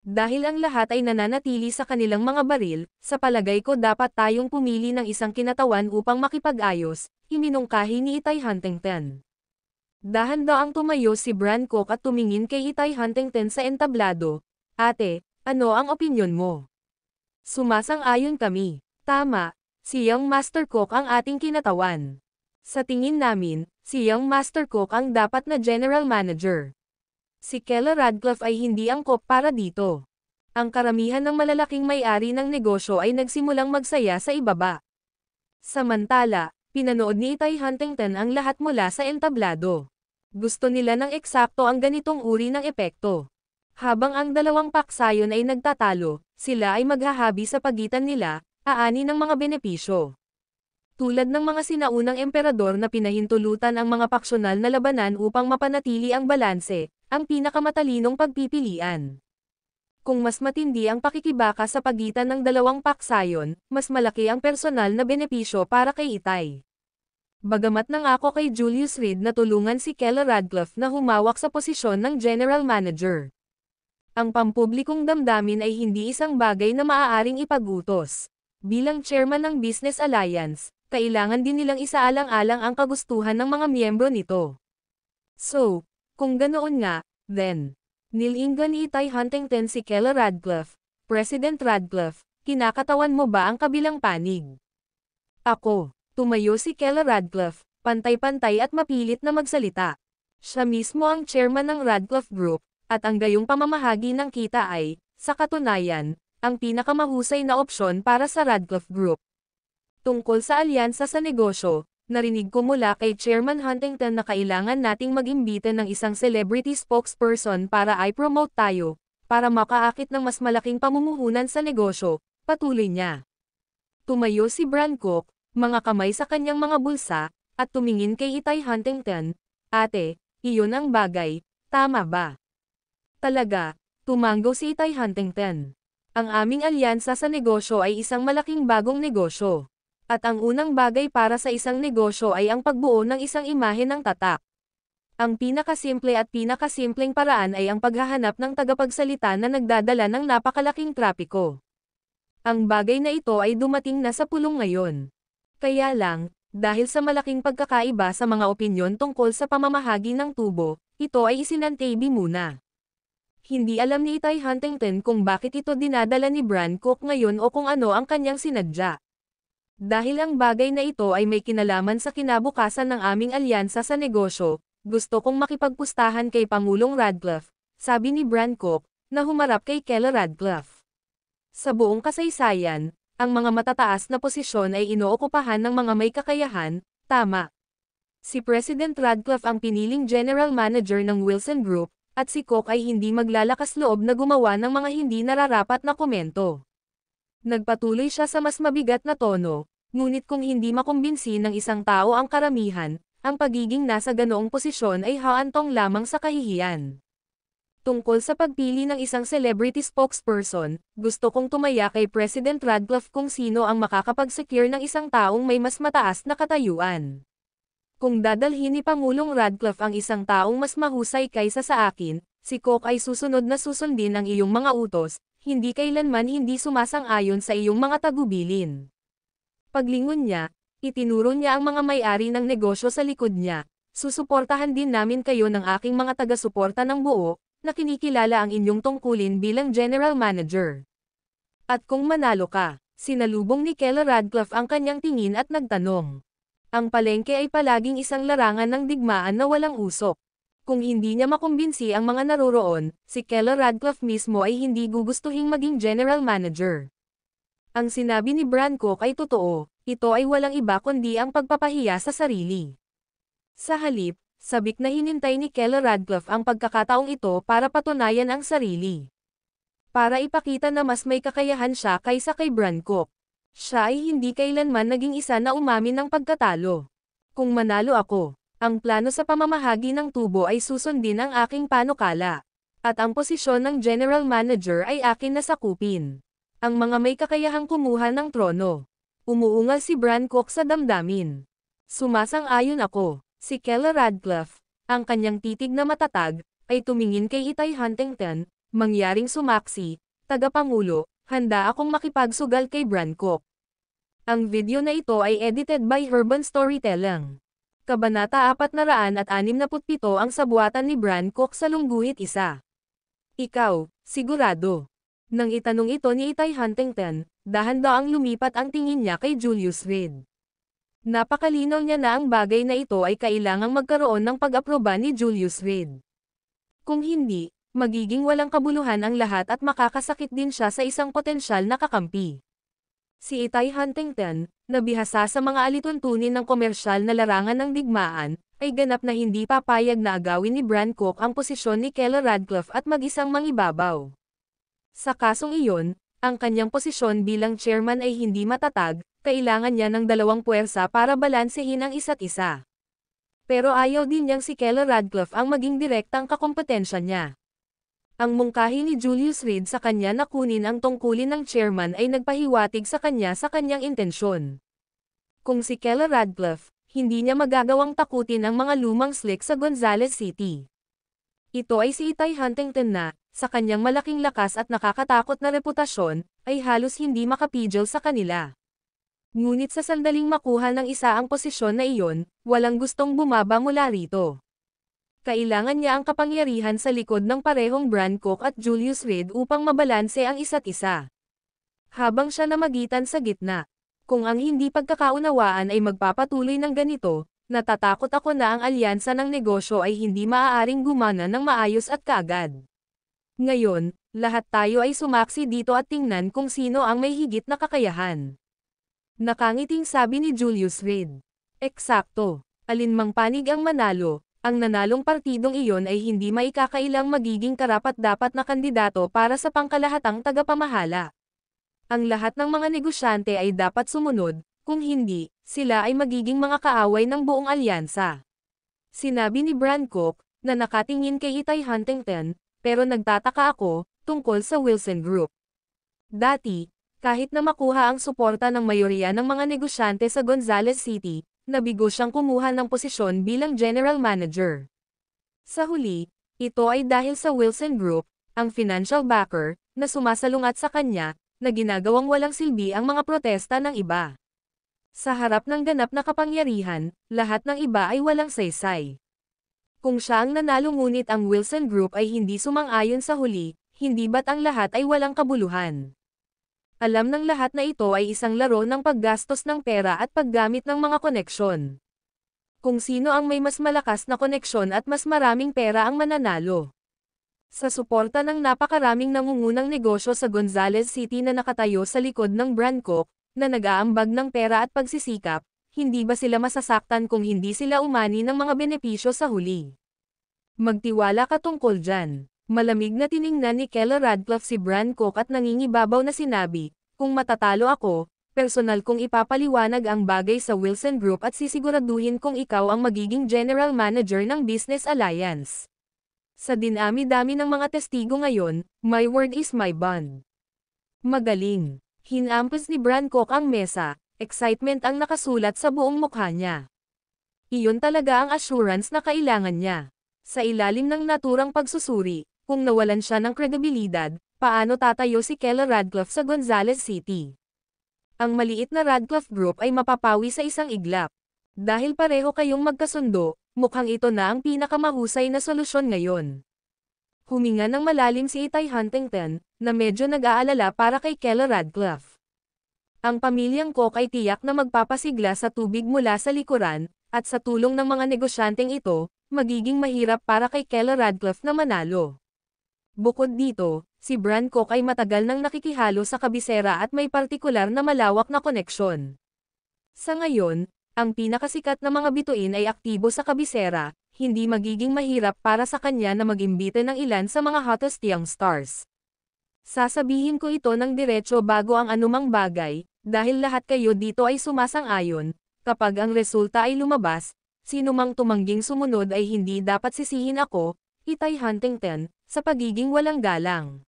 Dahil ang lahat ay nananatili sa kanilang mga baril, sa palagay ko dapat tayong pumili ng isang kinatawan upang makipag-ayos, iminungkahi ni Itay Huntington. Dahan-daang tumayo si brand Coke at tumingin kay Itay Huntington sa entablado. Ate, ano ang opinyon mo? Sumasang-ayon kami. Tama, si Young Master Coke ang ating kinatawan. Sa tingin namin, si Young Master Coke ang dapat na general manager. Si Keller Radcliffe ay hindi angkop para dito. Ang karamihan ng malalaking may-ari ng negosyo ay nagsimulang magsaya sa ibaba. Samantala, Pinanood ni Itay Huntington ang lahat mula sa entablado. Gusto nila ng eksakto ang ganitong uri ng epekto. Habang ang dalawang paksayon ay nagtatalo, sila ay maghahabi sa pagitan nila, aani ng mga benepisyo. Tulad ng mga sinaunang emperador na pinahintulutan ang mga paksyonal na labanan upang mapanatili ang balanse, ang pinakamatalinong pagpipilian. Kung mas matindi ang pakikibaka sa pagitan ng dalawang paksayon, mas malaki ang personal na benepisyo para kay Itay. Bagamat nangako kay Julius Reed na tulungan si Keller Radcliffe na humawak sa posisyon ng General Manager. Ang pampublikong damdamin ay hindi isang bagay na maaaring ipag-utos. Bilang chairman ng Business Alliance, kailangan din nilang isaalang-alang ang kagustuhan ng mga miyembro nito. So, kung ganoon nga, then, nilingan ni Itay Huntington si Keller Radcliffe, President Radcliffe, kinakatawan mo ba ang kabilang panig? Ako, tumayo si Keller Radcliffe, pantay-pantay at mapilit na magsalita. Siya mismo ang chairman ng Radcliffe Group, at ang gayong pamamahagi ng kita ay, sa katunayan, ang pinakamahusay na opsyon para sa Radcliffe Group. Tungkol sa alyansa sa negosyo, narinig ko mula kay Chairman Huntington na kailangan nating mag-imbita ng isang celebrity spokesperson para i-promote tayo, para makaakit ng mas malaking pamumuhunan sa negosyo, patuloy niya. Tumayo si Bran Cook, mga kamay sa kanyang mga bulsa, at tumingin kay Itay Huntington, "Ate, iyon ang bagay, tama ba?" Talaga, tumanggo si Itay Huntington. Ang aming alyansa sa negosyo ay isang malaking bagong negosyo. At ang unang bagay para sa isang negosyo ay ang pagbuo ng isang imahe ng tatak. Ang pinakasimple at pinakasimpleng paraan ay ang paghahanap ng tagapagsalita na nagdadala ng napakalaking trapiko. Ang bagay na ito ay dumating na sa pulong ngayon. Kaya lang, dahil sa malaking pagkakaiba sa mga opinyon tungkol sa pamamahagi ng tubo, ito ay isinantabi muna. Hindi alam ni Itay Huntington kung bakit ito dinadala ni Bran Cook ngayon o kung ano ang kanyang sinadya. Dahil ang bagay na ito ay may kinalaman sa kinabukasan ng aming alyansa sa negosyo, gusto kong makipagpustahan kay Pangulong Radcliffe, sabi ni Bran Cook, na humarap kay Keller Radcliffe. Sa buong kasaysayan, ang mga matataas na posisyon ay inookupahan ng mga may kakayahan, tama. Si President Radcliffe ang piniling General Manager ng Wilson Group, at si Cook ay hindi maglalakas loob na gumawa ng mga hindi nararapat na komento. Nagpatuloy siya sa mas mabigat na tono, ngunit kung hindi makumbinsi ng isang tao ang karamihan, ang pagiging nasa ganoong posisyon ay haantong lamang sa kahihiyan. Tungkol sa pagpili ng isang celebrity spokesperson, gusto kong tumaya kay President Radcliffe kung sino ang makakapag-secure ng isang taong may mas mataas na katayuan. Kung dadalhin ni Pangulong Radcliffe ang isang taong mas mahusay kaysa sa akin, si Cook ay susunod na susundin ang iyong mga utos, hindi kailanman hindi sumasang-ayon sa iyong mga tagubilin. Paglingon niya, itinuro niya ang mga may-ari ng negosyo sa likod niya. Susuportahan din namin kayo ng aking mga taga-suporta ng buo, na kinikilala ang inyong tungkulin bilang General Manager. At kung manalo ka, sinalubong ni Keller Radcliffe ang kanyang tingin at nagtanong. Ang palengke ay palaging isang larangan ng digmaan na walang usok. Kung hindi niya makumbinsi ang mga naroroon, si Keller Radcliffe mismo ay hindi gugustuhing maging General Manager. Ang sinabi ni Bran Cook ay totoo, ito ay walang iba kundi ang pagpapahiya sa sarili. Sa halip, sabik na hinintay ni Keller Radcliffe ang pagkakataong ito para patunayan ang sarili. Para ipakita na mas may kakayahan siya kaysa kay Bran Cook. Siya ay hindi kailanman naging isa na umamin ng pagkatalo. Kung manalo ako, ang plano sa pamamahagi ng tubo ay susundin ang aking panukala. At ang posisyon ng General Manager ay akin na sakupin. Ang mga may kakayahang kumuha ng trono. Umuungal si Bran Cook sa damdamin. Sumasang-ayon ako. Si Keller Radcliffe, ang kanyang titig na matatag, ay tumingin kay Itay Huntington, mangyaring sumaksi, tagapangulo, handa akong makipagsugal kay Bran Cook. Ang video na ito ay edited by Urban Storytelling. Kabanata 467 ang sabuatan ni Bran Cook sa Lungguhit Isa. Ikaw, sigurado. Nang itanong ito ni Itay Huntington, dahan-daang lumipat ang tingin niya kay Julius Reed. Napakalinaw niya na ang bagay na ito ay kailangang magkaroon ng pag-aproba ni Julius Reed. Kung hindi, magiging walang kabuluhan ang lahat at makakasakit din siya sa isang potensyal na kakampi. Si Itay Huntington, na bihasa sa mga alituntunin ng komersyal na larangan ng digmaan, ay ganap na hindi papayag na agawin ni Bran Cook ang posisyon ni Keller Radcliffe at mag-isang mangibabaw. Sa kasong iyon, ang kanyang posisyon bilang chairman ay hindi matatag, kailangan niya ng dalawang puwersa para balansehin ang isa't isa. Pero ayaw din niyang si Keller Radcliffe ang maging direktang kakompetensya niya. Ang mungkahi ni Julius Reed sa kanya na kunin ang tungkulin ng chairman ay nagpahiwatig sa kanyang intensyon. Kung si Keller Radcliffe, hindi niya magagawang takutin ang mga lumang slick sa Gonzales City. Ito ay si Itay Huntington na, sa kanyang malaking lakas at nakakatakot na reputasyon, ay halos hindi makapigil sa kanila. Ngunit sa sandaling makuha ng isa ang posisyon na iyon, walang gustong bumaba mula rito. Kailangan niya ang kapangyarihan sa likod ng parehong Bran Cook at Julius Reed upang mabalanse ang isa't isa. Habang siya namagitan sa gitna, kung ang hindi pagkakaunawaan ay magpapatuloy ng ganito, natatakot ako na ang alyansa ng negosyo ay hindi maaaring gumana ng maayos at kaagad. Ngayon, lahat tayo ay sumaksi dito at tingnan kung sino ang may higit na kakayahan. Nakangiting sabi ni Julius Reed. Eksakto. Alinmang panig ang manalo, ang nanalong partidong iyon ay hindi maikakailang magiging karapat-dapat na kandidato para sa pangkalahatang tagapamahala. Ang lahat ng mga negosyante ay dapat sumunod, kung hindi, sila ay magiging mga kaaway ng buong alyansa. Sinabi ni Bran Cook, na nakatingin kay Itay Huntington, pero nagtataka ako, tungkol sa Wilson Group. Dati, kahit na makuha ang suporta ng mayoriya ng mga negosyante sa Gonzales City, nabigo siyang kumuha ng posisyon bilang general manager. Sa huli, ito ay dahil sa Wilson Group, ang financial backer, na sumasalungat sa kanya, na ginagawang walang silbi ang mga protesta ng iba. Sa harap ng ganap na kapangyarihan, lahat ng iba ay walang saysay. Kung siya ang nanalo ngunit ang Wilson Group ay hindi sumang-ayon sa huli, hindi ba't ang lahat ay walang kabuluhan? Alam ng lahat na ito ay isang laro ng paggastos ng pera at paggamit ng mga koneksyon. Kung sino ang may mas malakas na koneksyon at mas maraming pera ang mananalo. Sa suporta ng napakaraming nangungunang negosyo sa Gonzales City na nakatayo sa likod ng Bran Cook, na nag-aambag ng pera at pagsisikap, hindi ba sila masasaktan kung hindi sila umani ng mga benepisyo sa huli? Magtiwala ka tungkol dyan. Malamig na tiningnan ni Keller Radcliffe si Bran Cook at nangingibabaw na sinabi, kung matatalo ako, personal kong ipapaliwanag ang bagay sa Wilson Group at sisiguraduhin kung ikaw ang magiging general manager ng business alliance. Sa dinami-dami ng mga testigo ngayon, my word is my bond. Magaling. Hinampas ni Bran Cook ang mesa, excitement ang nakasulat sa buong mukha niya. Iyon talaga ang assurance na kailangan niya. Sa ilalim ng naturang pagsusuri, kung nawalan siya ng kredibilidad, paano tatayo si Keller Radcliffe sa Gonzales City? Ang maliit na Radcliffe Group ay mapapawi sa isang iglap. Dahil pareho kayong magkasundo, mukhang ito na ang pinakamahusay na solusyon ngayon. Huminga ng malalim si Itay Huntington, na medyo nag-aalala para kay Keller Radcliffe. Ang pamilyang Cook ay tiyak na magpapasigla sa tubig mula sa likuran, at sa tulong ng mga negosyanteng ito, magiging mahirap para kay Keller Radcliffe na manalo. Bukod dito, si Bran Cook ay matagal nang nakikihalo sa kabisera at may partikular na malawak na koneksyon. Sa ngayon, ang pinakasikat na mga bituin ay aktibo sa kabisera, hindi magiging mahirap para sa kanya na mag-imbita ng ilan sa mga hottest young stars. Sasabihin ko ito ng diretso bago ang anumang bagay, dahil lahat kayo dito ay sumasang-ayon, kapag ang resulta ay lumabas, sino mang tumangging sumunod ay hindi dapat sisihin ako, Itay Huntington, sa pagiging walang galang.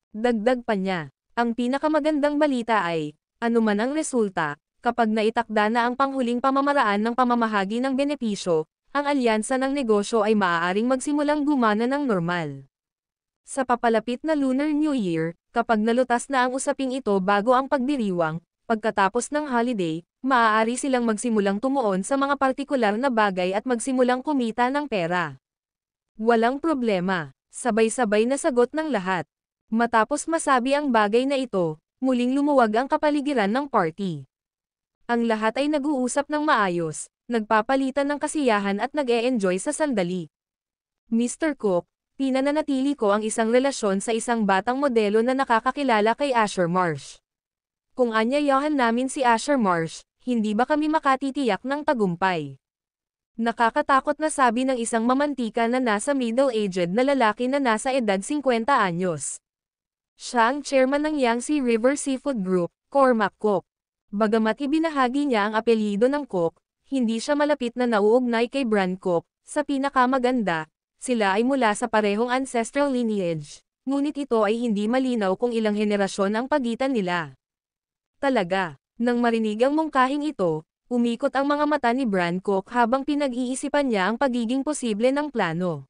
Dagdag pa niya, ang pinakamagandang balita ay, anuman ang resulta, kapag naitakda na ang panghuling pamamaraan ng pamamahagi ng benepisyo, ang alyansa ng negosyo ay maaaring magsimulang gumana ng normal. Sa papalapit na Lunar New Year, kapag nalutas na ang usaping ito bago ang pagdiriwang, pagkatapos ng holiday, maaari silang magsimulang tumuon sa mga partikular na bagay at magsimulang kumita ng pera. Walang problema, sabay-sabay na sagot ng lahat. Matapos masabi ang bagay na ito, muling lumuwag ang kapaligiran ng party. Ang lahat ay nag-uusap ng maayos, nagpapalitan ng kasiyahan at nag-e-enjoy sa sandali. Mr. Cook, pinananatili ko ang isang relasyon sa isang batang modelo na nakakakilala kay Asher Marsh. Kung anyayahan namin si Asher Marsh, hindi ba kami makatitiyak ng tagumpay? Nakakatakot na sabi ng isang mamantika na nasa middle-aged na lalaki na nasa edad 50 anyos. Siya ang chairman ng Yangtze River Seafood Group, Cormac Cook. Bagamat ibinahagi niya ang apelyido ng Cook, hindi siya malapit na nauugnay kay Bran Cook. Sa pinakamaganda, sila ay mula sa parehong ancestral lineage, ngunit ito ay hindi malinaw kung ilang henerasyon ang pagitan nila. Talaga, nang marinig ang mungkahing ito, umikot ang mga mata ni Bran Cook habang pinag-iisipan niya ang pagiging posible ng plano.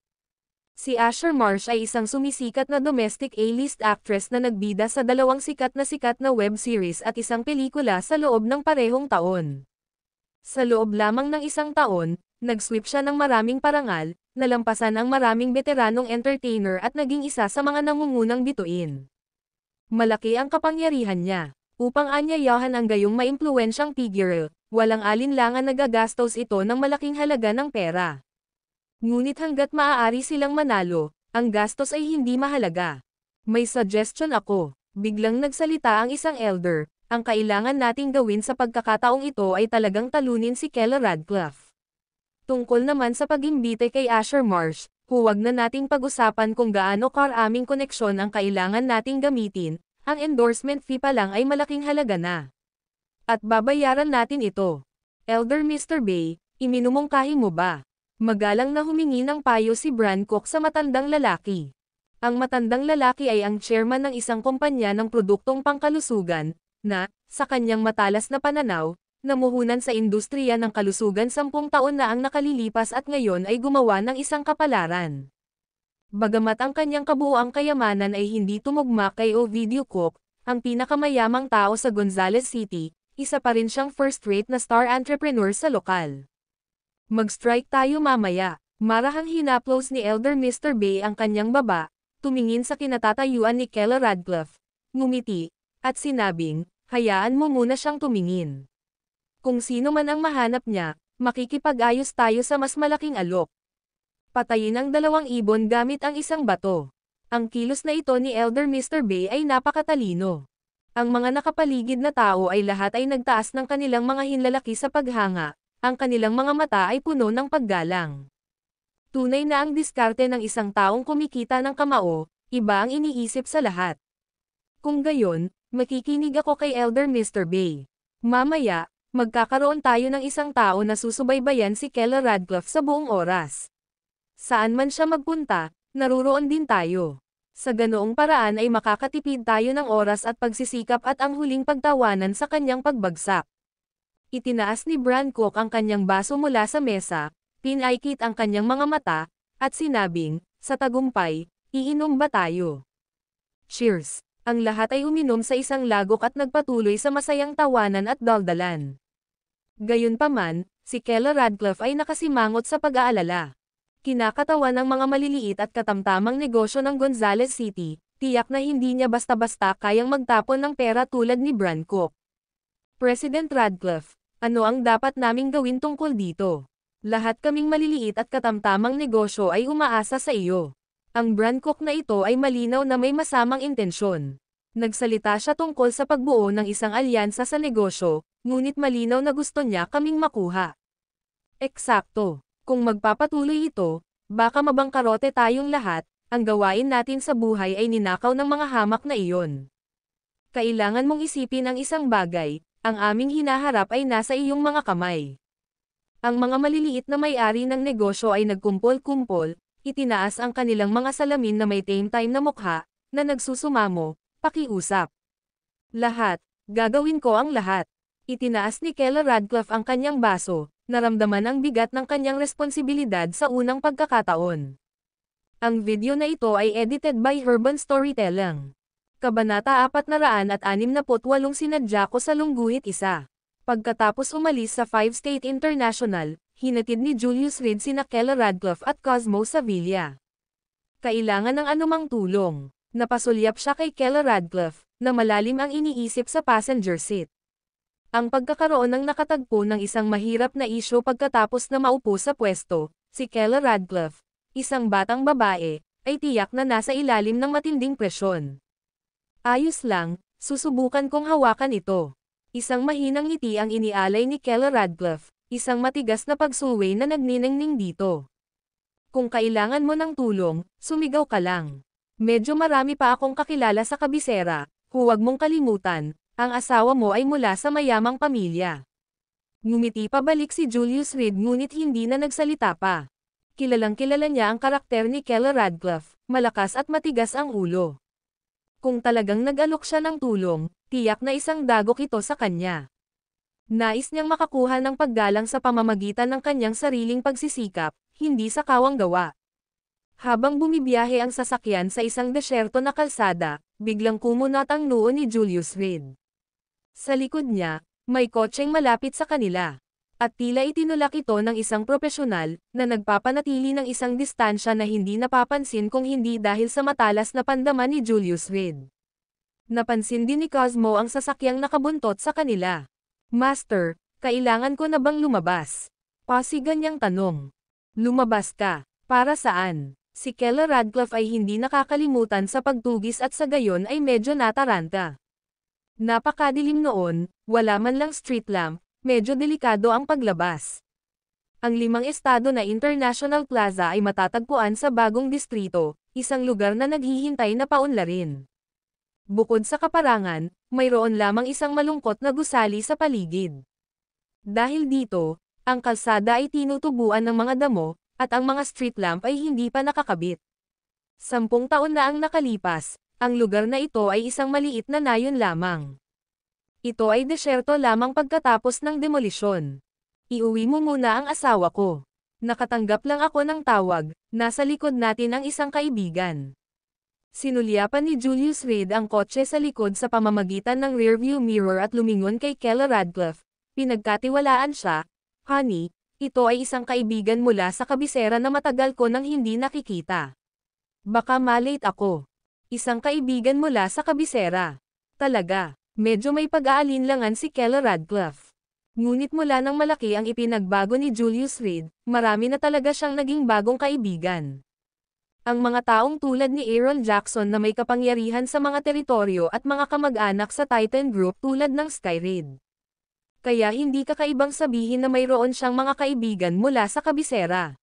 Si Asher Marsh ay isang sumisikat na domestic A-list actress na nagbida sa dalawang sikat na web series at isang pelikula sa loob ng parehong taon. Sa loob lamang ng isang taon, nag-sweep siya ng maraming parangal, nalampasan ang maraming veteranong entertainer at naging isa sa mga nangungunang bituin. Malaki ang kapangyarihan niya. Upang anyayahan ang gayong maimpluwensyang figure, walang alinlangan nagagastos ito ng malaking halaga ng pera. Ngunit hanggat maaari silang manalo, ang gastos ay hindi mahalaga. May suggestion ako, biglang nagsalita ang isang elder, ang kailangan nating gawin sa pagkakataong ito ay talagang talunin si Kela Radcliffe. Tungkol naman sa pag-imbite kay Asher Marsh, huwag na nating pag-usapan kung gaano karaming koneksyon ang kailangan nating gamitin. Ang endorsement fee pa lang ay malaking halaga na. At babayaran natin ito. Elder Mr. Bay, iminumungkahi mo ba? Magalang na humingi ng payo si Bran Cook sa matandang lalaki. Ang matandang lalaki ay ang chairman ng isang kumpanya ng produktong pangkalusugan, na, sa kanyang matalas na pananaw, namuhunan sa industriya ng kalusugan 10 taon na ang nakalilipas at ngayon ay gumawa ng isang kapalaran. Bagamat ang kanyang kabuuang kayamanan ay hindi tumugma kay Ovidio Cook, ang pinakamayamang tao sa Gonzales City, isa pa rin siyang first-rate na star entrepreneur sa lokal. Mag-strike tayo mamaya, marahang hinaplos ni Elder Mr. Bay ang kanyang baba, tumingin sa kinatatayuan ni Kela Radcliffe, ngumiti, at sinabing, hayaan mo muna siyang tumingin. Kung sino man ang mahanap niya, makikipag-ayos tayo sa mas malaking alok. Patayin ang 2 ibon gamit ang isang bato. Ang kilos na ito ni Elder Mr. Bay ay napakatalino. Ang mga nakapaligid na tao ay lahat ay nagtaas ng kanilang mga hinlalaki sa paghanga, ang kanilang mga mata ay puno ng paggalang. Tunay na ang diskarte ng isang taong kumikita ng kamao, iba ang iniisip sa lahat. Kung gayon, makikinig ako kay Elder Mr. Bay. Mamaya, magkakaroon tayo ng isang tao na susubaybayan si Kela Radcliffe sa buong oras. Saan man siya magpunta, naruroon din tayo. Sa ganoong paraan ay makakatipid tayo ng oras at pagsisikap at ang huling pagtawanan sa kanyang pagbagsak. Itinaas ni Bran Cook ang kanyang baso mula sa mesa, pinaikit ang kanyang mga mata, at sinabing, sa tagumpay, iinom ba tayo? Cheers! Ang lahat ay uminom sa isang lagok at nagpatuloy sa masayang tawanan at daldalan. Gayunpaman, si Kela Radcliffe ay nakasimangot sa pag-aalala. Kinakatawan ng mga maliliit at katamtamang negosyo ng Gonzales City, tiyak na hindi niya basta-basta kayang magtapon ng pera tulad ni Bran Cook. President Radcliffe, ano ang dapat naming gawin tungkol dito? Lahat kaming maliliit at katamtamang negosyo ay umaasa sa iyo. Ang Bran Cook na ito ay malinaw na may masamang intensyon. Nagsalita siya tungkol sa pagbuo ng isang alyansa sa negosyo, ngunit malinaw na gusto niya kaming makuha. Eksakto. Kung magpapatuloy ito, baka mabangkarote tayong lahat, ang gawain natin sa buhay ay ninakaw ng mga hamak na iyon. Kailangan mong isipin ang isang bagay, ang aming hinaharap ay nasa iyong mga kamay. Ang mga maliliit na may-ari ng negosyo ay nagkumpol-kumpol, itinaas ang kanilang mga salamin na may time na mukha, na nagsusumamo, pakiusap. Lahat, gagawin ko ang lahat. Itinaas ni Kela Radcliffe ang kanyang baso, naramdaman ang bigat ng kanyang responsibilidad sa unang pagkakataon. Ang video na ito ay edited by Herban Storytelling. Kabanata 468 sinadya ko sa lungguhit isa. Pagkatapos umalis sa 5-state international, hinatid ni Julius Reed sina Kela Radcliffe at Cosmo Sevilla. Kailangan ng anumang tulong. Napasulyap siya kay Kela Radcliffe, na malalim ang iniisip sa passenger seat. Ang pagkakaroon ng nakatagpo ng isang mahirap na isyo pagkatapos na maupo sa pwesto, si Kela Radcliffe, isang batang babae, ay tiyak na nasa ilalim ng matinding presyon. Ayos lang, Susubukan kong hawakan ito. Isang mahinang ngiti ang inialay ni Keller Radcliffe, isang matigas na pagsuway na nagniningning dito. Kung kailangan mo ng tulong, sumigaw ka lang. Medyo marami pa akong kakilala sa kabisera, huwag mong kalimutan, ang asawa mo ay mula sa mayamang pamilya. Ngumiti pabalik si Julius Reed ngunit hindi na nagsalita pa. Kilalang kilala niya ang karakter ni Keller Radcliffe, malakas at matigas ang ulo. Kung talagang nag-alok siya ng tulong, tiyak na isang dagok ito sa kanya. Nais niyang makakuha ng paggalang sa pamamagitan ng kanyang sariling pagsisikap, hindi sa kawang gawa. Habang bumibiyahe ang sasakyan sa isang desyerto na kalsada, biglang kumunat ang noo ni Julius Reed. Sa likod niya, may kotseng malapit sa kanila. At tila itinulak ito ng isang propesyonal, na nagpapanatili ng isang distansya na hindi napapansin kung hindi dahil sa matalas na pandama ni Julius Reed. Napansin din ni Cosmo ang sasakyang nakabuntot sa kanila. Master, kailangan ko na bang lumabas? Pasigan niyang tanong. Lumabas ka, para saan? Si Keller Radcliffe ay hindi nakakalimutan sa pagtugis at sa gayon ay medyo nataranta. Napakadilim noon, wala man lang street lamp, medyo delikado ang paglabas. Ang 5 estado na International Plaza ay matatagpuan sa bagong distrito, isang lugar na naghihintay na paunlarin. Bukod sa kaparangan, mayroon lamang isang malungkot na gusali sa paligid. Dahil dito, ang kalsada ay tinutubuan ng mga damo, at ang mga street lamp ay hindi pa nakakabit. 10 taon na ang nakalipas, ang lugar na ito ay isang maliit na nayon lamang. Ito ay desyerto lamang pagkatapos ng demolisyon. Iuwi mo muna ang asawa ko. Nakatanggap lang ako ng tawag, nasa likod natin ang isang kaibigan. Sinulyapan ni Julius Reed ang kotse sa likod sa pamamagitan ng rearview mirror at lumingon kay Keller Radcliffe. Pinagkatiwalaan siya, "Honey, ito ay isang kaibigan mula sa kabisera na matagal ko nang hindi nakikita. Baka malate ako." Isang kaibigan mula sa kabisera. Talaga. Medyo may pag-aalinlangan si Keller Radcliffe. Ngunit mula nang malaki ang ipinagbago ni Julius Reed, marami na talaga siyang naging bagong kaibigan. Ang mga taong tulad ni Aaron Jackson na may kapangyarihan sa mga teritoryo at mga kamag-anak sa Titan Group tulad ng Skyraid. Kaya hindi kakaibang sabihin na mayroon siyang mga kaibigan mula sa kabisera.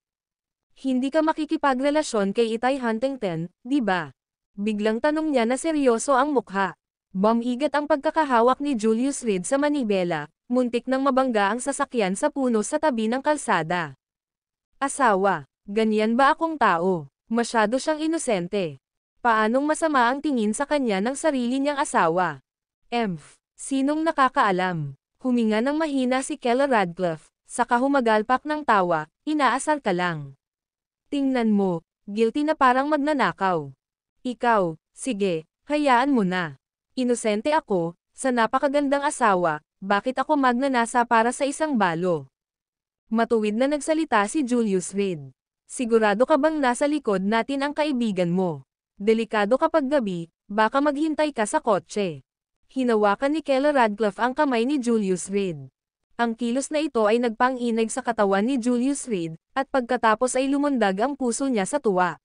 Hindi ka makikipagrelasyon kay Itay Huntington, di ba? Biglang tanong niya na seryoso ang mukha. Bumigat ang pagkakahawak ni Julius Reed sa manibela, muntik nang mabangga ang sasakyan sa puno sa tabi ng kalsada. Asawa, ganyan ba akong tao? Masyado siyang inosente. Paanong masama ang tingin sa kanya ng sarili niyang asawa? Sinong nakakaalam? Huminga ng mahina si Keller Radcliffe, saka humagalpak ng tawa, inaasar ka lang. Tingnan mo, guilty na parang magnanakaw. Ikaw, sige, hayaan mo na. Inosente ako, sa napakagandang asawa, bakit ako magnanasa para sa isang balo? Matuwid na nagsalita si Julius Reed. Sigurado ka bang nasa likod natin ang kaibigan mo? Delikado kapag gabi, baka maghintay ka sa kotse. Hinawakan ni Keller Radcliffe ang kamay ni Julius Reed. Ang kilos na ito ay nagpang-inag sa katawan ni Julius Reed, at pagkatapos ay lumundag ang puso niya sa tuwa.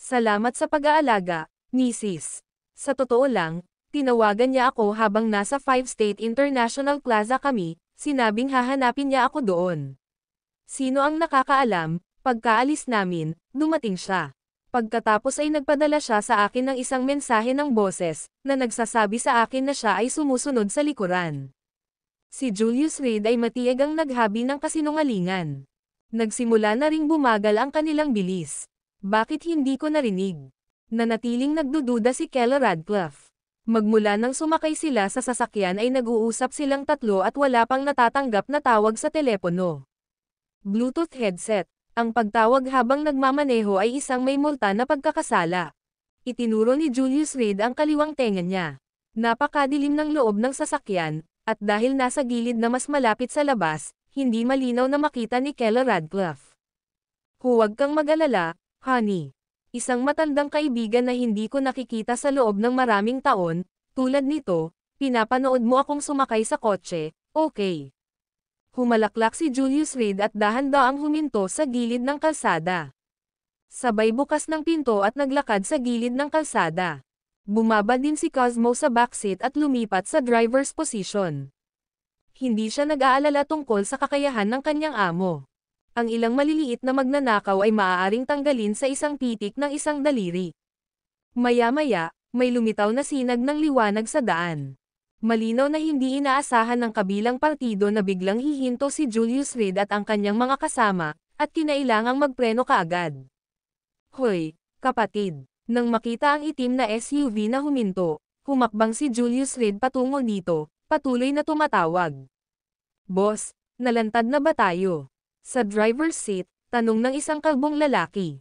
Salamat sa pag-aalaga, Mrs. Sa totoo lang, tinawagan niya ako habang nasa 5 State International Plaza kami, sinabing hahanapin niya ako doon. Sino ang nakakaalam, pagkaalis namin, dumating siya. Pagkatapos ay nagpadala siya sa akin ng isang mensahe ng boses, na nagsasabi sa akin na siya ay sumusunod sa likuran. Si Julius Reed ay matiyagang naghabi ng kasinungalingan. Nagsimula na ring bumagal ang kanilang bilis. Bakit hindi ko narinig? Nanatiling nagdududa si Keller Radcliffe. Magmula nang sumakay sila sa sasakyan ay nag-uusap silang tatlo at wala pang natatanggap na tawag sa telepono. Bluetooth headset. Ang pagtawag habang nagmamaneho ay isang may multa na pagkakasala. Itinuro ni Julius Reed ang kaliwang tenga niya. Napakadilim ng loob ng sasakyan, at dahil nasa gilid na mas malapit sa labas, hindi malinaw na makita ni Keller Radcliffe. Huwag kang mag-alala, honey. Isang matandang kaibigan na hindi ko nakikita sa loob ng maraming taon, tulad nito, pinapanood mo akong sumakay sa kotse, okay. Humalaklak si Julius Reed at dahan-daang huminto sa gilid ng kalsada. Sabay bukas ng pinto at naglakad sa gilid ng kalsada. Bumaba din si Cosmo sa backseat at lumipat sa driver's position. Hindi siya nag-aalala tungkol sa kakayahan ng kanyang amo. Ang ilang maliliit na magnanakaw ay maaaring tanggalin sa isang pitik ng isang daliri. Maya-maya, may lumitaw na sinag ng liwanag sa daan. Malinaw na hindi inaasahan ng kabilang partido na biglang hihinto si Julius Reed at ang kanyang mga kasama, at kinailangang magpreno kaagad. Hoy, kapatid! Nang makita ang itim na SUV na huminto, humakbang si Julius Reed patungo dito, patuloy na tumatawag. Boss, nalantad na ba tayo? Sa driver's seat, tanong ng isang kalbong lalaki.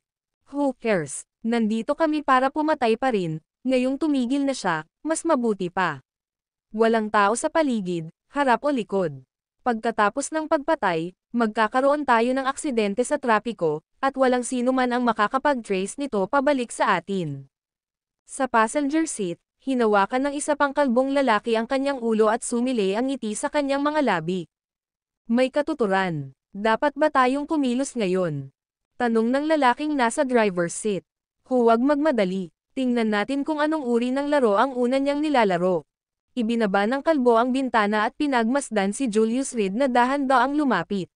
Who cares? Nandito kami para pumatay pa rin, ngayong tumigil na siya, mas mabuti pa. Walang tao sa paligid, harap o likod. Pagkatapos ng pagpatay, magkakaroon tayo ng aksidente sa trapiko, at walang sino man ang makakapag-trace nito pabalik sa atin. Sa passenger seat, hinawakan ng isa pang kalbong lalaki ang kanyang ulo at sumili ang ngiti sa kanyang mga labi. May katuturan. Dapat ba tayong kumilos ngayon? Tanong ng lalaking nasa driver's seat. Huwag magmadali. Tingnan natin kung anong uri ng laro ang una niyang nilalaro. Ibinaba ng kalbo ang bintana at pinagmasdan si Julius Reed na dahan-daang lumapit.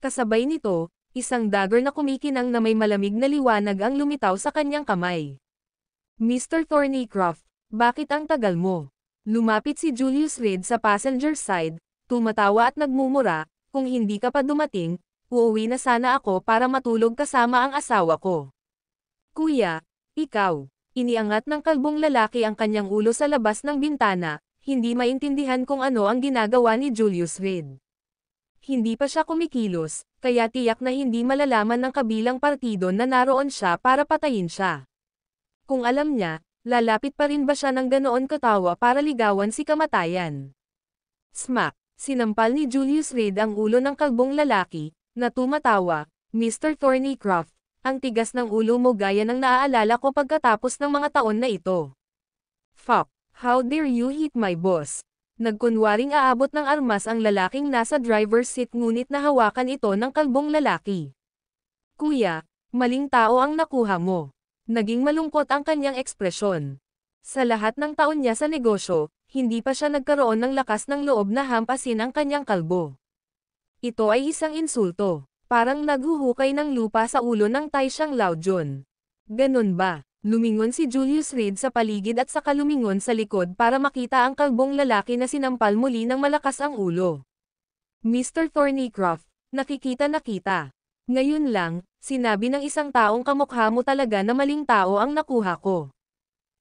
Kasabay nito, isang dagger na kumikinang na may malamig na liwanag ang lumitaw sa kanyang kamay. Mr. Thornycroft, bakit ang tagal mo? Lumapit si Julius Reed sa passenger side, tumatawa at nagmumura. Kung hindi ka pa dumating, uuwi na sana ako para matulog kasama ang asawa ko. Kuya, ikaw. Iniangat ng kalbong lalaki ang kanyang ulo sa labas ng bintana, hindi maintindihan kung ano ang ginagawa ni Julius Reed. Hindi pa siya kumikilos, kaya tiyak na hindi malalaman ng kabilang partido na naroon siya para patayin siya. Kung alam niya, lalapit pa rin ba siya ng ganoon katawa para ligawan si kamatayan? Smack! Sinampal ni Julius Reed ang ulo ng kalbong lalaki, na tumatawa. Mr. Thornycroft, ang tigas ng ulo mo gaya ng naaalala ko pagkatapos ng mga taon na ito. Fuck, how dare you hit my boss? Nagkunwaring aabot ng armas ang lalaking nasa driver's seat ngunit nahawakan ito ng kalbong lalaki. Kuya, maling tao ang nakuha mo. Naging malungkot ang kanyang ekspresyon. Sa lahat ng taon niya sa negosyo, hindi pa siya nagkaroon ng lakas ng loob na hampasin ang kanyang kalbo. Ito ay isang insulto. Parang naghuhukay ng lupa sa ulo ng Tai Siyang Lao Jun. Ganun ba? Lumingon si Julius Reed sa paligid at saka lumingon sa likod para makita ang kalbong lalaki na sinampal muli ng malakas ang ulo. Mr. Thornycroft, nakita. Ngayon lang, sinabi ng isang taong kamukha mo talaga na maling tao ang nakuha ko.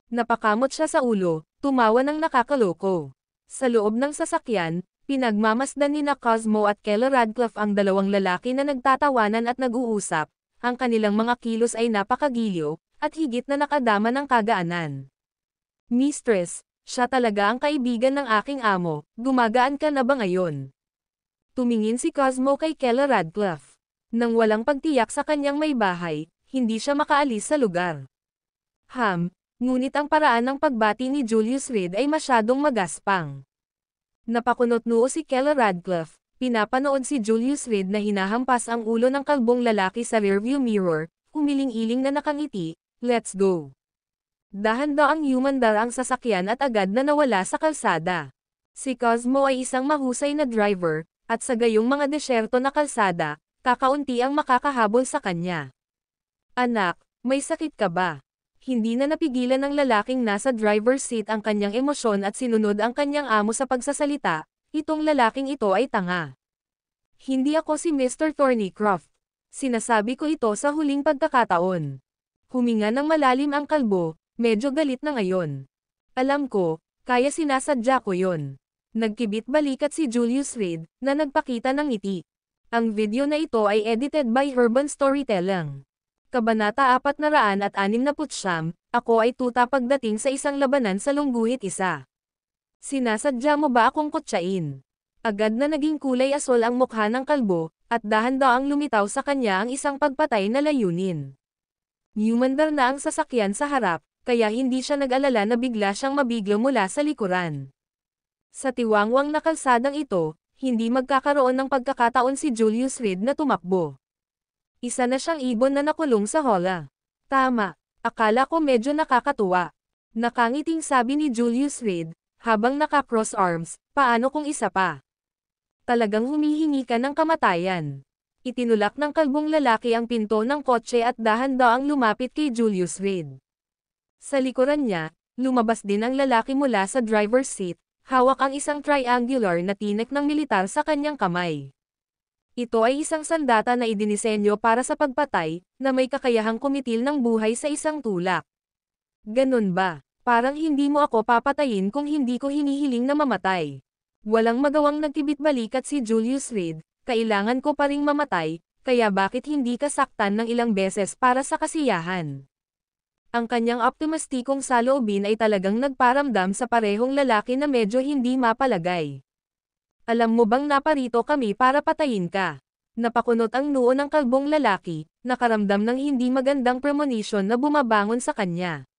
Napakamot siya sa ulo, tumawa ng nakakaloko. Sa loob ng sasakyan, pinagmamasdan ni Cosmo at Keller Radcliffe ang dalawang lalaki na nagtatawanan at nag-uusap. Ang kanilang mga kilos ay napakagiliw, at higit na nakadama ng kagaanan. Mistress, siya talaga ang kaibigan ng aking amo, gumagaan ka na ba ngayon? Tumingin si Cosmo kay Keller Radcliffe. Nang walang pagtiyak sa kanyang may bahay, hindi siya makaalis sa lugar. Ngunit ang paraan ng pagbati ni Julius Reed ay masyadong magaspang. Napakunot-noo si Keller Radcliffe, pinapanood si Julius Reed na hinahampas ang ulo ng kalbong lalaki sa rearview mirror, humiling-iling na nakangiti, let's go. Dahan-daang humandar ang sasakyan at agad na nawala sa kalsada. Si Cosmo ay isang mahusay na driver, at sa gayong mga desyerto na kalsada, kakaunti ang makakahabol sa kanya. Anak, may sakit ka ba? Hindi na napigilan ng lalaking nasa driver's seat ang kanyang emosyon at sinunod ang kanyang amo sa pagsasalita, itong lalaking ito ay tanga. Hindi ako si Mr. Thornycroft. Sinasabi ko ito sa huling pagkakataon. Huminga ng malalim ang kalbo, medyo galit na ngayon. Alam ko, kaya sinasadya ko yon. Nagkibit balikat si Julius Reed, na nagpakita ng ngiti. Ang video na ito ay edited by Urban Storytelling. Kabanata 469, ako ay tuta pagdating sa isang labanan sa lungguhit isa. Sinasadya mo ba akong kutsain? Agad na naging kulay asol ang mukha ng kalbo, at dahan-daang lumitaw sa kanya ang isang pagpatay na layunin. Humandar na ang sasakyan sa harap, kaya hindi siya nag-alala na bigla siyang mabiglo mula sa likuran. Sa tiwangwang na kalsadang ito, hindi magkakaroon ng pagkakataon si Julius Reed na tumakbo. Isa na siyang ibon na nakulong sa hola. Tama, akala ko medyo nakakatuwa. Nakangiting sabi ni Julius Reed, habang naka-cross arms, paano kung isa pa? Talagang humihingi ka ng kamatayan. Itinulak ng kalbong lalaki ang pinto ng kotse at dahan-daang lumapit kay Julius Reed. Sa likuran niya, lumabas din ang lalaki mula sa driver's seat, hawak ang isang triangular na tinik ng militar sa kanyang kamay. Ito ay isang sandata na idinisenyo para sa pagpatay, na may kakayahang kumitil ng buhay sa isang tulak. Ganun ba? Parang hindi mo ako papatayin kung hindi ko hinihiling na mamatay. Walang magawang nagtibit-balikat si Julius Reed, kailangan ko pa ring mamatay, kaya bakit hindi ka saktan ng ilang beses para sa kasiyahan? Ang kanyang optimistikong saloobin ay talagang nagparamdam sa parehong lalaki na medyo hindi mapalagay. Alam mo bang naparito kami para patayin ka? Napakunot ang noo ng kalbong lalaki, nakaramdam ng hindi magandang premonition na bumabangon sa kanya.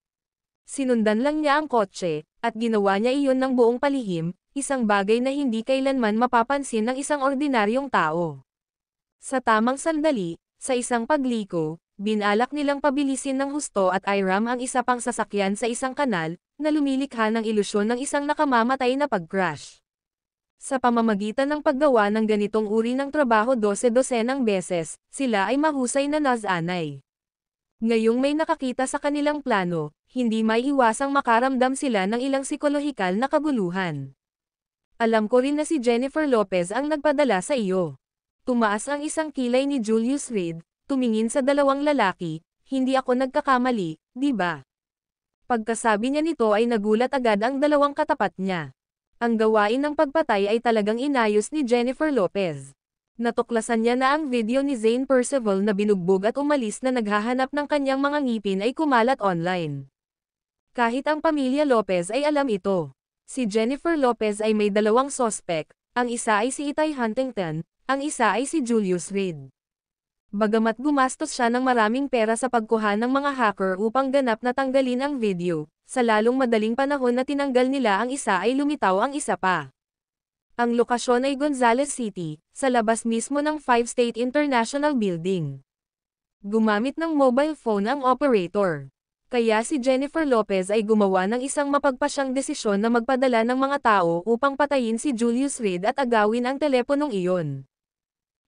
Sinundan lang niya ang kotse, at ginawa niya iyon ng buong palihim, isang bagay na hindi kailanman mapapansin ng isang ordinaryong tao. Sa tamang sandali, sa isang pagliko, binalak nilang pabilisin ng husto at iram ang isa pang sasakyan sa isang kanal, na lumilikha ng ilusyon ng isang nakamamatay na pag-crash. Sa pamamagitan ng paggawa ng ganitong uri ng trabaho 12-dosenang beses, sila ay mahusay na nasanay. Ngayong may nakakita sa kanilang plano, hindi maiiwasang makaramdam sila ng ilang psikolohikal na kabuluhan. Alam ko rin na si Jennifer Lopez ang nagpadala sa iyo. Tumaas ang isang kilay ni Julius Reed, tumingin sa dalawang lalaki, hindi ako nagkakamali, di ba? Pagkasabi niya nito ay nagulat agad ang dalawang katapat niya. Ang gawain ng pagpatay ay talagang inayos ni Jennifer Lopez. Natuklasan niya na ang video ni Zane Percival na binugbog at umalis na naghahanap ng kanyang mga ngipin ay kumalat online. Kahit ang pamilya Lopez ay alam ito. Si Jennifer Lopez ay may dalawang sospek, ang isa ay si Itay Huntington, ang isa ay si Julius Reed. Bagamat gumastos siya ng maraming pera sa pagkuha ng mga hacker upang ganap na tanggalin ang video, sa lalong madaling panahon na tinanggal nila ang isa ay lumitaw ang isa pa. Ang lokasyon ay Gonzales City, sa labas mismo ng 5 State International Building. Gumamit ng mobile phone ang operator. Kaya si Jennifer Lopez ay gumawa ng isang mapagpasyang desisyon na magpadala ng mga tao upang patayin si Julius Reed at agawin ang teleponong iyon.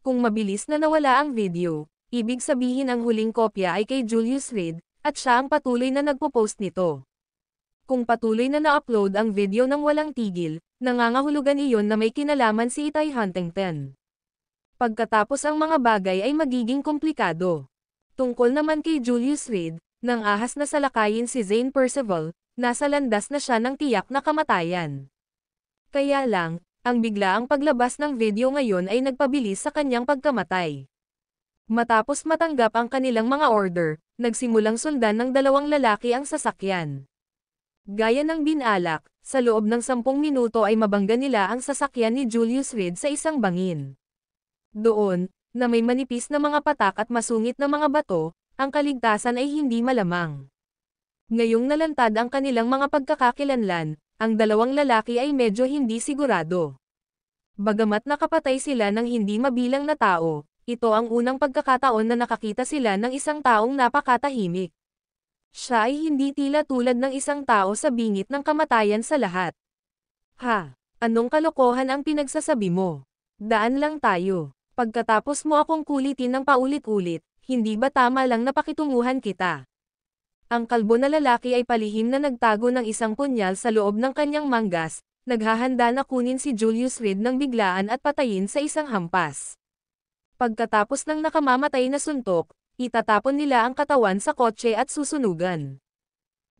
Kung mabilis na nawala ang video, ibig sabihin ang huling kopya ay kay Julius Reed, at siya ang patuloy na nagpo-post nito. Kung patuloy na na-upload ang video ng walang tigil, nangangahulugan iyon na may kinalaman si Itay Huntington. Pagkatapos ang mga bagay ay magiging komplikado. Tungkol naman kay Julius Reed, nang ahas na salakayin si Zane Percival, nasa landas na siya ng tiyak na kamatayan. Kaya lang, ang biglaang paglabas ng video ngayon ay nagpabilis sa kanyang pagkamatay. Matapos matanggap ang kanilang mga order, nagsimulang sundan ng dalawang lalaki ang sasakyan. Gaya ng binalak, sa loob ng 10 minuto ay mabangga nila ang sasakyan ni Julius Reed sa isang bangin. Doon, na may manipis na mga patak at masungit na mga bato, ang kaligtasan ay hindi malamang. Ngayong nalantad ang kanilang mga pagkakakilanlan, ang dalawang lalaki ay medyo hindi sigurado. Bagamat nakapatay sila ng hindi mabilang na tao, ito ang unang pagkakataon na nakakita sila ng isang taong napakatahimik. Siya ay hindi tila tulad ng isang tao sa bingit ng kamatayan sa lahat. Ha? Anong kalokohan ang pinagsasabi mo? Daan lang tayo. Pagkatapos mo akong kulitin ng paulit-ulit, hindi ba tama lang na pakitunguhan kita? Ang kalbo na lalaki ay palihim na nagtago ng isang punyal sa loob ng kanyang manggas, naghahanda na kunin si Julius Reed ng biglaan at patayin sa isang hampas. Pagkatapos ng nakamamatay na suntok, itatapon nila ang katawan sa kotse at susunugan.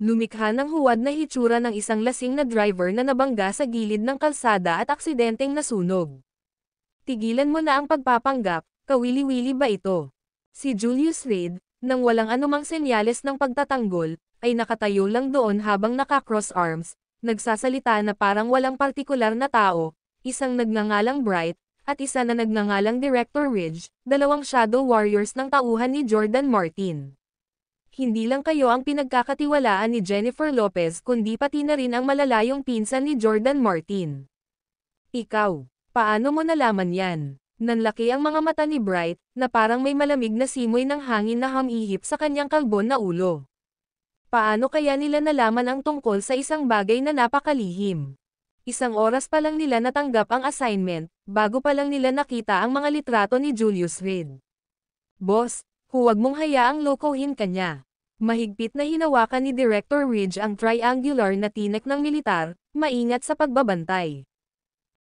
Lumikha ng huwad na hitsura ng isang lasing na driver na nabangga sa gilid ng kalsada at aksidenteng nasunog. Tigilan mo na ang pagpapanggap, kawili-wili ba ito? Si Julius Reed, nang walang anumang senyales ng pagtatanggol, ay nakatayo lang doon habang naka-cross arms, nagsasalita na parang walang partikular na tao, isang nagngangalang Bright, at isa na nagngangalang Director Ridge, dalawang shadow warriors ng tauhan ni Jordan Martin. Hindi lang kayo ang pinagkakatiwalaan ni Jennifer Lopez kundi pati na rin ang malalayong pinsan ni Jordan Martin. Ikaw, paano mo nalaman yan? Nanlaki ang mga mata ni Bright, na parang may malamig na simoy ng hangin na humihip sa kanyang kalbon na ulo. Paano kaya nila nalaman ang tungkol sa isang bagay na napakalihim? Isang oras pa lang nila natanggap ang assignment, bago pa lang nila nakita ang mga litrato ni Julius Reed. Boss, huwag mong hayaang lokohin kanya. Mahigpit na hinawakan ni Director Ridge ang triangular na tinek ng militar, maingat sa pagbabantay.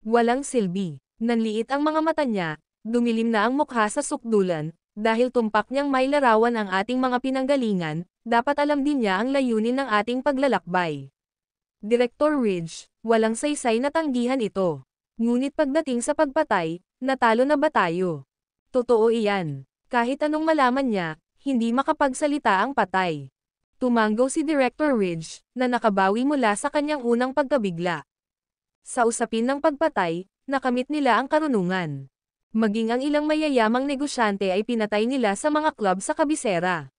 Walang silbi. Nanliit ang mga mata niya, dumilim na ang mukha sa sukdulan, dahil tumpak niyang may larawan ang ating mga pinanggalingan, dapat alam din niya ang layunin ng ating paglalakbay. Director Ridge, walang saysay na tanggihan ito. Ngunit pagdating sa pagpatay, natalo na ba tayo? Totoo iyan. Kahit anong malaman niya, hindi makapagsalita ang patay. Tumanggo si Director Ridge, na nakabawi mula sa kanyang unang pagkabigla. Sa usapin ng pagpatay, nakamit nila ang karunungan. Maging ang ilang mayayamang negosyante ay pinatay nila sa mga club sa kabisera.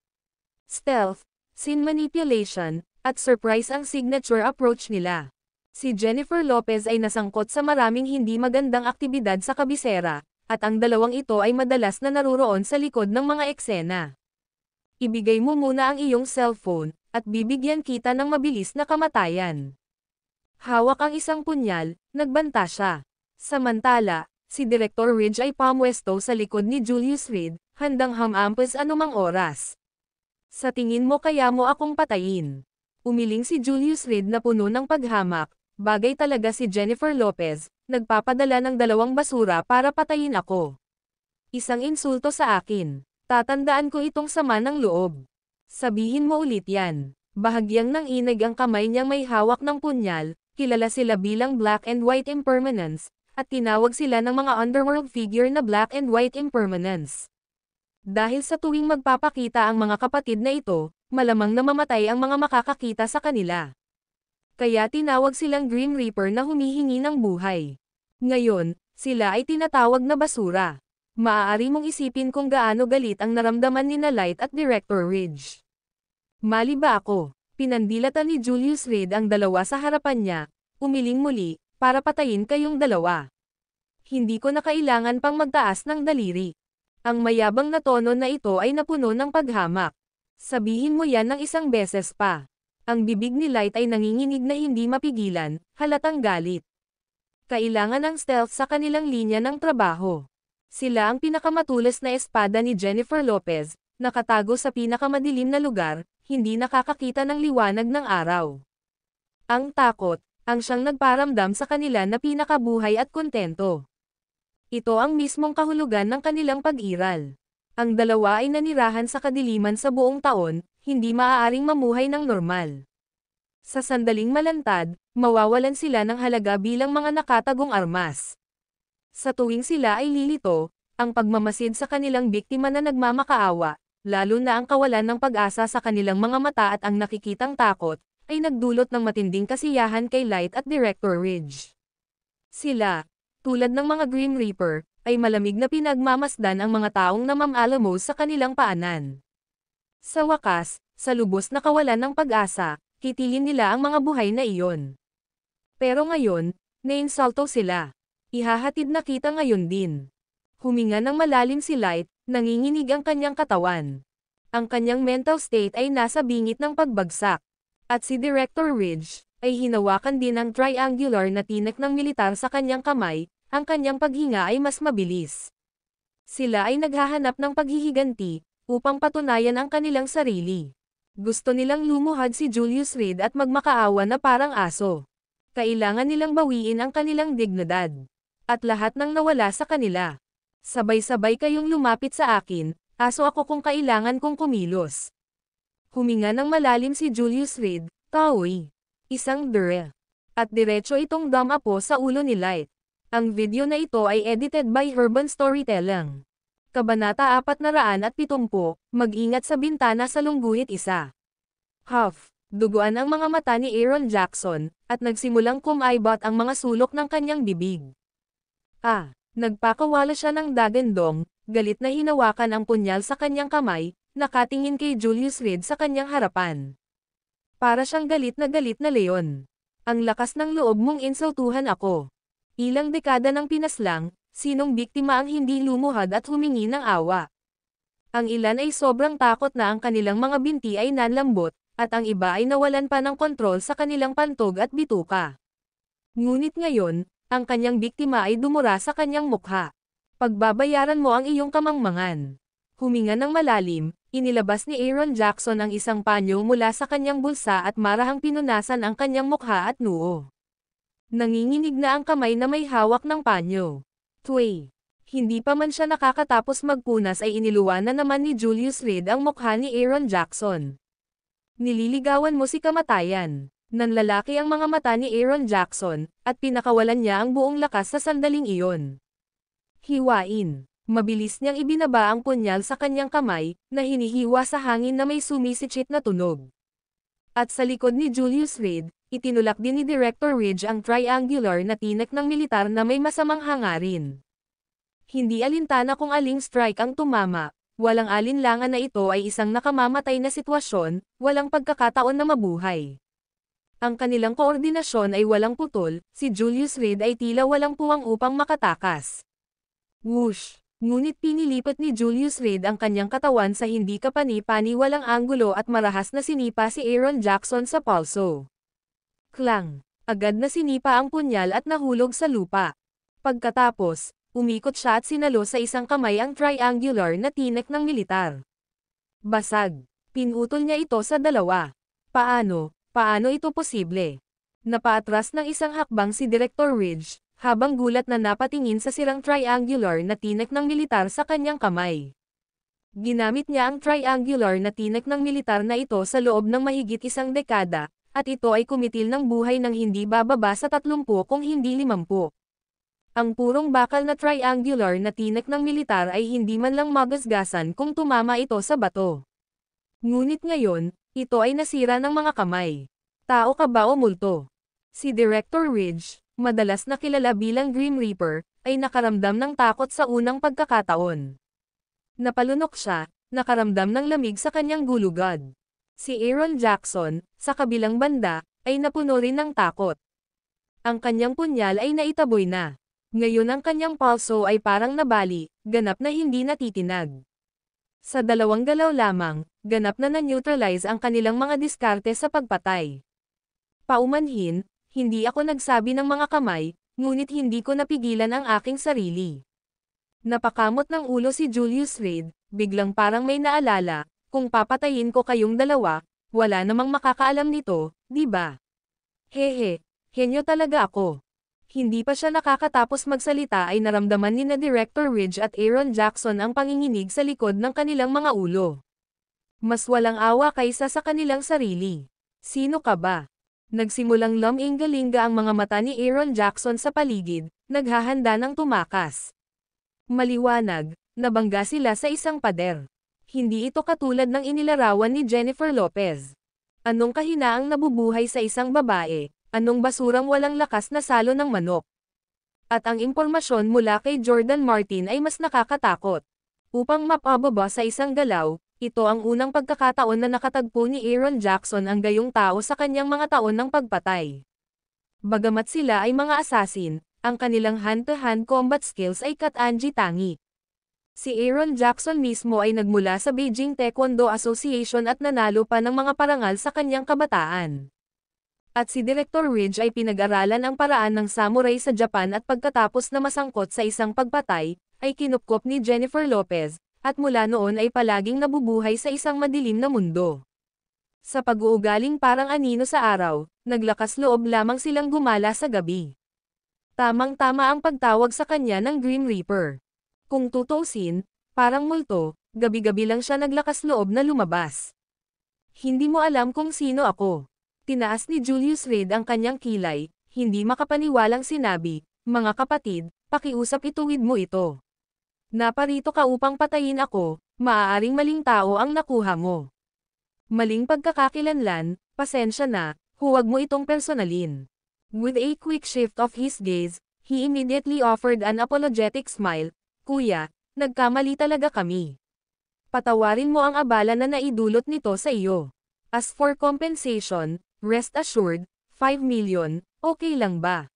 Stealth, scene manipulation, at surprise ang signature approach nila. Si Jennifer Lopez ay nasangkot sa maraming hindi magandang aktibidad sa kabisera, at ang dalawang ito ay madalas na naruroon sa likod ng mga eksena. Ibigay mo muna ang iyong cellphone, at bibigyan kita ng mabilis na kamatayan. Hawak ang isang punyal, nagbanta siya. Samantala, si Director Ridge ay pamwesto sa likod ni Julius Reed, handang hamampas anumang oras. Sa tingin mo kaya mo akong patayin? Umiling si Julius Reed na puno ng paghamak, bagay talaga si Jennifer Lopez, nagpapadala ng 2 basura para patayin ako. Isang insulto sa akin. Tatandaan ko itong sama ng loob. Sabihin mo ulit yan. Bahagyang nanginig ang kamay niyang may hawak ng punyal, kilala sila bilang Black and White Impermanence, at tinawag sila ng mga underworld figure na Black and White Impermanence. Dahil sa tuwing magpapakita ang mga kapatid na ito, malamang na mamatay ang mga makakakita sa kanila. Kaya tinawag silang Grim Reaper na humihingi ng buhay. Ngayon, sila ay tinatawag na basura. Maaari mong isipin kung gaano galit ang naramdaman ni Light at Director Ridge. Mali ba ako? Pinandilatan ni Julius Reed ang dalawa sa harapan niya, umiling muli, para patayin kayong dalawa. Hindi ko na kailangan pang magtaas ng daliri. Ang mayabang na tono na ito ay napuno ng paghamak. Sabihin mo yan ng isang beses pa. Ang bibig ni Light ay nanginginig na hindi mapigilan, halatang galit. Kailangan ng stealth sa kanilang linya ng trabaho. Sila ang pinakamatulas na espada ni Jennifer Lopez, nakatago sa pinakamadilim na lugar, hindi nakakakita ng liwanag ng araw. Ang takot, ang siyang nagparamdam sa kanila na pinakabuhay at kontento. Ito ang mismong kahulugan ng kanilang pag-iral. Ang dalawa ay nanirahan sa kadiliman sa buong taon, hindi maaaring mamuhay ng normal. Sa sandaling malantad, mawawalan sila ng halaga bilang mga nakatagong armas. Sa tuwing sila ay lilito, ang pagmamasid sa kanilang biktima na nagmamakaawa, lalo na ang kawalan ng pag-asa sa kanilang mga mata at ang nakikitang takot, ay nagdulot ng matinding kasiyahan kay Light at Director Ridge. Sila, tulad ng mga Grim Reaper, ay malamig na pinagmamasdan ang mga taong namam-alamos sa kanilang paanan. Sa wakas, sa lubos na kawalan ng pag-asa, kitilin nila ang mga buhay na iyon. Pero ngayon, nainsulto sila. Ihahatid na kita ngayon din. Huminga ng malalim si Light, nanginginig ang kanyang katawan. Ang kanyang mental state ay nasa bingit ng pagbagsak. At si Director Ridge, ay hinawakan din ang triangular na tinek ng militar sa kanyang kamay, ang kanyang paghinga ay mas mabilis. Sila ay naghahanap ng paghihiganti, upang patunayan ang kanilang sarili. Gusto nilang lumuhad si Julius Reed at magmakaawa na parang aso. Kailangan nilang bawiin ang kanilang dignidad. At lahat ng nawala sa kanila. Sabay-sabay kayong lumapit sa akin, aso ako kung kailangan kong kumilos. Huminga ng malalim si Julius Reed, taoy. Isang dure. At diretso itong damapo sa ulo ni Light. Ang video na ito ay edited by Urban Storytelling. Kabanata 470, mag-ingat sa bintana sa lungguhit isa. Huff, duguan ang mga mata ni Aaron Jackson, at nagsimulang kumaibot ang mga sulok ng kanyang bibig. Nagpakawala siya ng dagandong, galit na hinawakan ang punyal sa kanyang kamay, nakatingin kay Julius Reed sa kanyang harapan. Para siyang galit na leon. Ang lakas ng loob mong insultuhan ako. Ilang dekada ng pinaslang, sinong biktima ang hindi lumuhad at humingi ng awa? Ang ilan ay sobrang takot na ang kanilang mga binti ay nanlambot, at ang iba ay nawalan pa ng kontrol sa kanilang pantog at bituka. Ngunit ngayon, ang kanyang biktima ay dumura sa kanyang mukha. Pagbabayaran mo ang iyong kamangmangan. Huminga ng malalim, inilabas ni Aaron Jackson ang isang panyo mula sa kanyang bulsa at marahang pinunasan ang kanyang mukha at noo. Nanginginig na ang kamay na may hawak ng panyo. Tway. Hindi pa man siya nakakatapos magpunas ay iniluwa na naman ni Julius Reed ang mukha ni Aaron Jackson. Nililigawan mo si kamatayan. Nanlalaki ang mga mata ni Aaron Jackson, at pinakawalan niya ang buong lakas sa sandaling iyon. Hiwain. Mabilis niyang ibinaba ang punyal sa kanyang kamay, na hinihiwa sa hangin na may sumisitsit na tunog. At sa likod ni Julius Reed, itinulak din ni Director Ridge ang triangular na tinek ng militar na may masamang hangarin. Hindi alintana kung aling strike ang tumama, walang alinlangan na ito ay isang nakamamatay na sitwasyon, walang pagkakataon na mabuhay. Ang kanilang koordinasyon ay walang putol, si Julius Reed ay tila walang puwang upang makatakas. Whoosh! Ngunit pinilipat ni Julius Reed ang kanyang katawan sa hindi kapani-pani walang anggulo at marahas na sinipa si Aaron Jackson sa palso. Klang! Agad na sinipa ang punyal at nahulog sa lupa. Pagkatapos, umikot siya at sinalo sa isang kamay ang triangular na tinek ng militar. Basag! Pinutol niya ito sa dalawa. Paano ito posible? Napaatras ng isang hakbang si Director Ridge, habang gulat na napatingin sa sirang triangular na tinek ng militar sa kanyang kamay. Ginamit niya ang triangular na tinek ng militar na ito sa loob ng mahigit isang dekada, at ito ay kumitil ng buhay ng hindi bababa sa 30 kung hindi 50. Ang purong bakal na triangular na tinek ng militar ay hindi man lang magasgasan kung tumama ito sa bato. Ngunit ngayon, ito ay nasira ng mga kamay. Tao ka ba o multo? Si Director Ridge, madalas na kilala bilang Grim Reaper, ay nakaramdam ng takot sa unang pagkakataon. Napalunok siya, nakaramdam ng lamig sa kanyang gulugad. Si Aaron Jackson, sa kabilang banda, ay napuno rin ng takot. Ang kanyang punyal ay naitaboy na. Ngayon ang kanyang palso ay parang nabali, ganap na hindi natitinag. Sa dalawang galaw lamang, ganap na na-neutralize ang kanilang mga diskarte sa pagpatay. Paumanhin, hindi ako nagsabi ng mga kamay, ngunit hindi ko napigilan ang aking sarili. Napakamot ng ulo si Julius Reed, biglang parang may naalala, kung papatayin ko kayong dalawa, wala namang makakaalam nito, di ba? Hehe, henyo talaga ako. Hindi pa siya nakakatapos magsalita ay naramdaman ni na Director Ridge at Aaron Jackson ang panginginig sa likod ng kanilang mga ulo. Mas walang awa kaysa sa kanilang sarili. Sino ka ba? Nagsimulang lumingalinga ang mga mata ni Aaron Jackson sa paligid, naghahanda ng tumakas. Maliwanag, nabangga sila sa isang pader. Hindi ito katulad ng inilarawan ni Jennifer Lopez. Anong kahinaang nabubuhay sa isang babae, anong basurang walang lakas na salo ng manok. At ang impormasyon mula kay Jordan Martin ay mas nakakatakot. Upang mapababa sa isang galaw, ito ang unang pagkakataon na nakatagpo ni Aaron Jackson ang gayong tao sa kanyang mga taon ng pagpatay. Bagamat sila ay mga assassin, ang kanilang hand-to-hand combat skills ay kat-anji-tangi. Si Aaron Jackson mismo ay nagmula sa Beijing Taekwondo Association at nanalo pa ng mga parangal sa kanyang kabataan. At si Director Ridge ay pinag-aralan ang paraan ng samurai sa Japan at pagkatapos na masangkot sa isang pagpatay, ay kinupkop ni Jennifer Lopez, at mula noon ay palaging nabubuhay sa isang madilim na mundo. Sa pag-uugaling parang anino sa araw, naglakas loob lamang silang gumala sa gabi. Tamang-tama ang pagtawag sa kanya ng Grim Reaper. Kung tutuusin, parang multo, gabi-gabi lang siya naglakas loob na lumabas. Hindi mo alam kung sino ako. Tinaas ni Julius Reed ang kanyang kilay, hindi makapaniwalang sinabi, mga kapatid, pakiusap ituwid mo ito. Naparito ka upang patayin ako, maaaring maling tao ang nakuha mo. Maling pagkakakilanlan, pasensya na, huwag mo itong personalin. With a quick shift of his gaze, he immediately offered an apologetic smile, Kuya, nagkamali talaga kami. Patawarin mo ang abala na naidulot nito sa iyo. As for compensation, rest assured, 5 million, okay lang ba?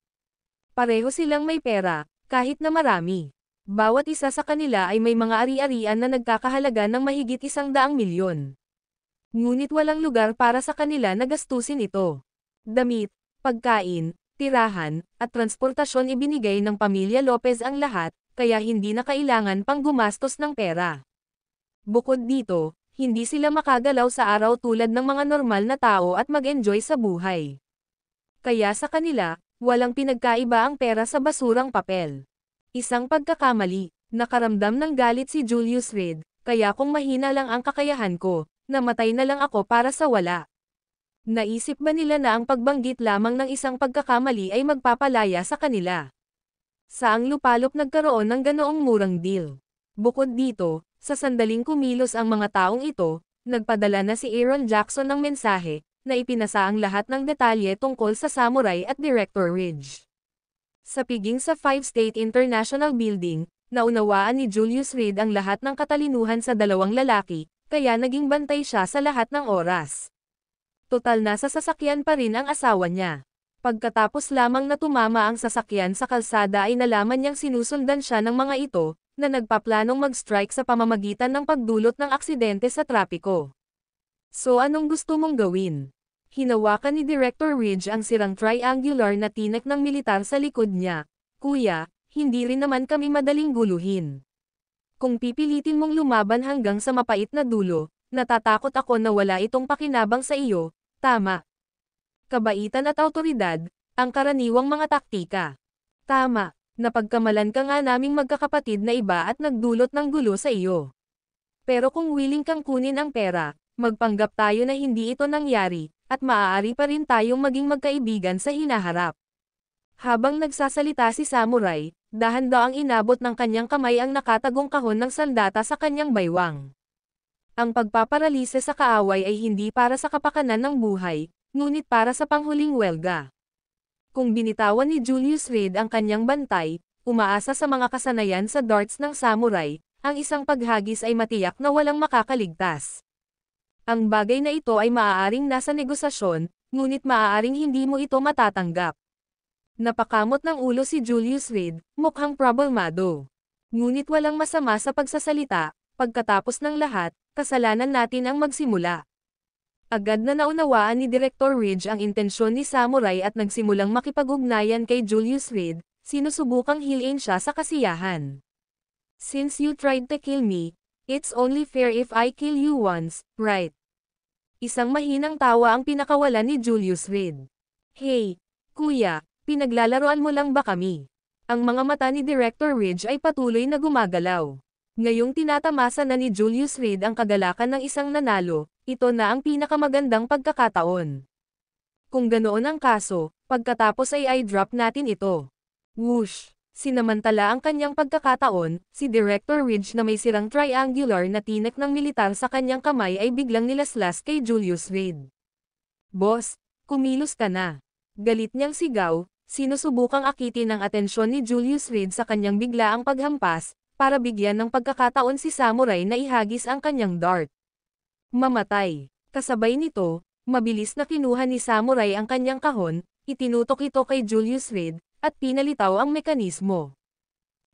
Pareho silang may pera, kahit na marami. Bawat isa sa kanila ay may mga ari-arian na nagkakahalaga ng mahigit 100 milyon. Ngunit walang lugar para sa kanila na gastusin ito. Damit, pagkain, tirahan, at transportasyon ibinigay ng pamilya Lopez ang lahat, kaya hindi na kailangan pang gumastos ng pera. Bukod dito, hindi sila makagalaw sa araw tulad ng mga normal na tao at mag-enjoy sa buhay. Kaya sa kanila, walang pinagkaiba ang pera sa basurang papel. Isang pagkakamali, nakaramdam ng galit si Julius Reed, kaya kung mahina lang ang kakayahan ko, namatay na lang ako para sa wala. Naisip ba nila na ang pagbanggit lamang ng isang pagkakamali ay magpapalaya sa kanila? Saang lupalop nagkaroon ng ganoong murang deal. Bukod dito, sa sandaling kumilos ang mga taong ito, nagpadala na si Aaron Jackson ng mensahe, na ipinasa ang lahat ng detalye tungkol sa Samurai at Director Ridge. Sa piging sa 5 State International Building, naunawaan ni Julius Reed ang lahat ng katalinuhan sa dalawang lalaki, kaya naging bantay siya sa lahat ng oras. Total nasa sasakyan pa rin ang asawa niya. Pagkatapos lamang na tumama ang sasakyan sa kalsada ay nalaman niyang sinusundan siya ng mga ito, na nagpaplanong mag-strike sa pamamagitan ng pagdulot ng aksidente sa trapiko. So anong gusto mong gawin? Hinawakan ni Director Ridge ang sirang triangular na tinek ng militar sa likod niya. Kuya, hindi rin naman kami madaling guluhin. Kung pipilitin mong lumaban hanggang sa mapait na dulo, natatakot ako na wala itong pakinabang sa iyo, tama. Kabaitan at autoridad, ang karaniwang mga taktika. Tama, napagkamalan ka nga naming magkakapatid na iba at nagdulot ng gulo sa iyo. Pero kung willing kang kunin ang pera, magpanggap tayo na hindi ito nangyari, at maaari pa rin tayong maging magkaibigan sa hinaharap. Habang nagsasalita si Samurai, dahan-daang inabot ng kanyang kamay ang nakatagong kahon ng sandata sa kanyang baywang. Ang pagpaparalise sa kaaway ay hindi para sa kapakanan ng buhay, ngunit para sa panghuling welga. Kung binitawan ni Julius Reed ang kanyang bantay, umaasa sa mga kasanayan sa darts ng samurai, ang isang paghagis ay matiyak na walang makakaligtas. Ang bagay na ito ay maaaring nasa negosasyon, ngunit maaaring hindi mo ito matatanggap. Napakamot ng ulo si Julius Reed, mukhang problemado. Ngunit walang masama sa pagsasalita, pagkatapos ng lahat, kasalanan natin ang magsimula. Agad na naunawaan ni Director Ridge ang intensyon ni Samurai at nagsimulang makipag-ugnayan kay Julius Reed, sinusubukang hilin siya sa kasiyahan. Since you tried to kill me, it's only fair if I kill you once, right? Isang mahinang tawa ang pinakawalan ni Julius Reed. Hey, kuya, pinaglalaroan mo lang ba kami? Ang mga mata ni Director Ridge ay patuloy na gumagalaw. Ngayong tinatamasa na ni Julius Reed ang kagalakan ng isang nanalo, ito na ang pinakamagandang pagkakataon. Kung ganoon ang kaso, pagkatapos ay i-drop natin ito. Whoosh! Sinamantala ang kanyang pagkakataon, si Director Ridge na may sirang triangular na tinek ng militar sa kanyang kamay ay biglang nilaslas kay Julius Reed. Boss, kumilos ka na. Galit niyang sigaw, sinusubukang akitin ang atensyon ni Julius Reed sa kanyang biglaang paghampas, para bigyan ng pagkakataon si Samurai na ihagis ang kanyang dart. Mamatay. Kasabay nito, mabilis na kinuha ni Samurai ang kanyang kahon, itinutok ito kay Julius Reed, at pinalitaw ang mekanismo.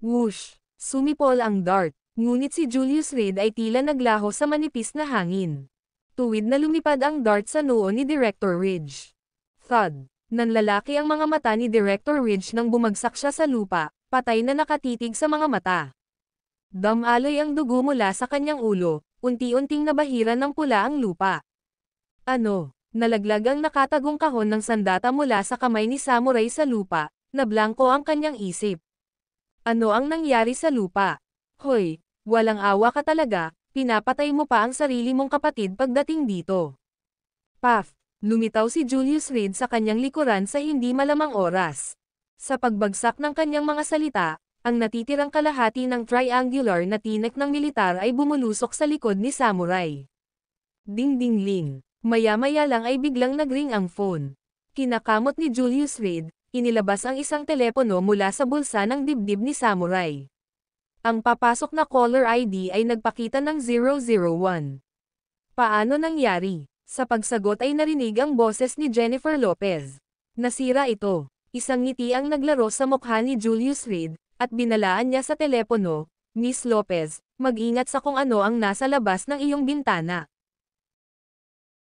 Whoosh! Sumipol ang dart, ngunit si Julius Reed ay tila naglaho sa manipis na hangin. Tuwid na lumipad ang dart sa noo ni Director Ridge. Thud! Nanlalaki ang mga mata ni Director Ridge nang bumagsak siya sa lupa, patay na nakatitig sa mga mata. Damaloy ang dugo mula sa kanyang ulo, unti-unting nabahiran ng pula ang lupa. Ano? Nalaglag ang nakatagong kahon ng sandata mula sa kamay ni Samurai sa lupa, na blanko ang kanyang isip. Ano ang nangyari sa lupa? Hoy, walang awa ka talaga, pinapatay mo pa ang sarili mong kapatid pagdating dito. Puff! Lumitaw si Julius Reed sa kanyang likuran sa hindi malamang oras. Sa pagbagsak ng kanyang mga salita, ang natitirang kalahati ng triangular na tinek ng militar ay bumulusok sa likod ni Samurai. Ding-ding-ling. Maya-maya lang ay biglang nagring ang phone. Kinakamot ni Julius Reed, inilabas ang isang telepono mula sa bulsa ng dibdib ni Samurai. Ang papasok na caller ID ay nagpakita ng 001. Paano nangyari? Sa pagsagot ay narinig ang boses ni Jennifer Lopez. Nasira ito. Isang ngiti ang naglaro sa mukha ni Julius Reed, at binalaan niya sa telepono, Miss Lopez, mag-ingat sa kung ano ang nasa labas ng iyong bintana.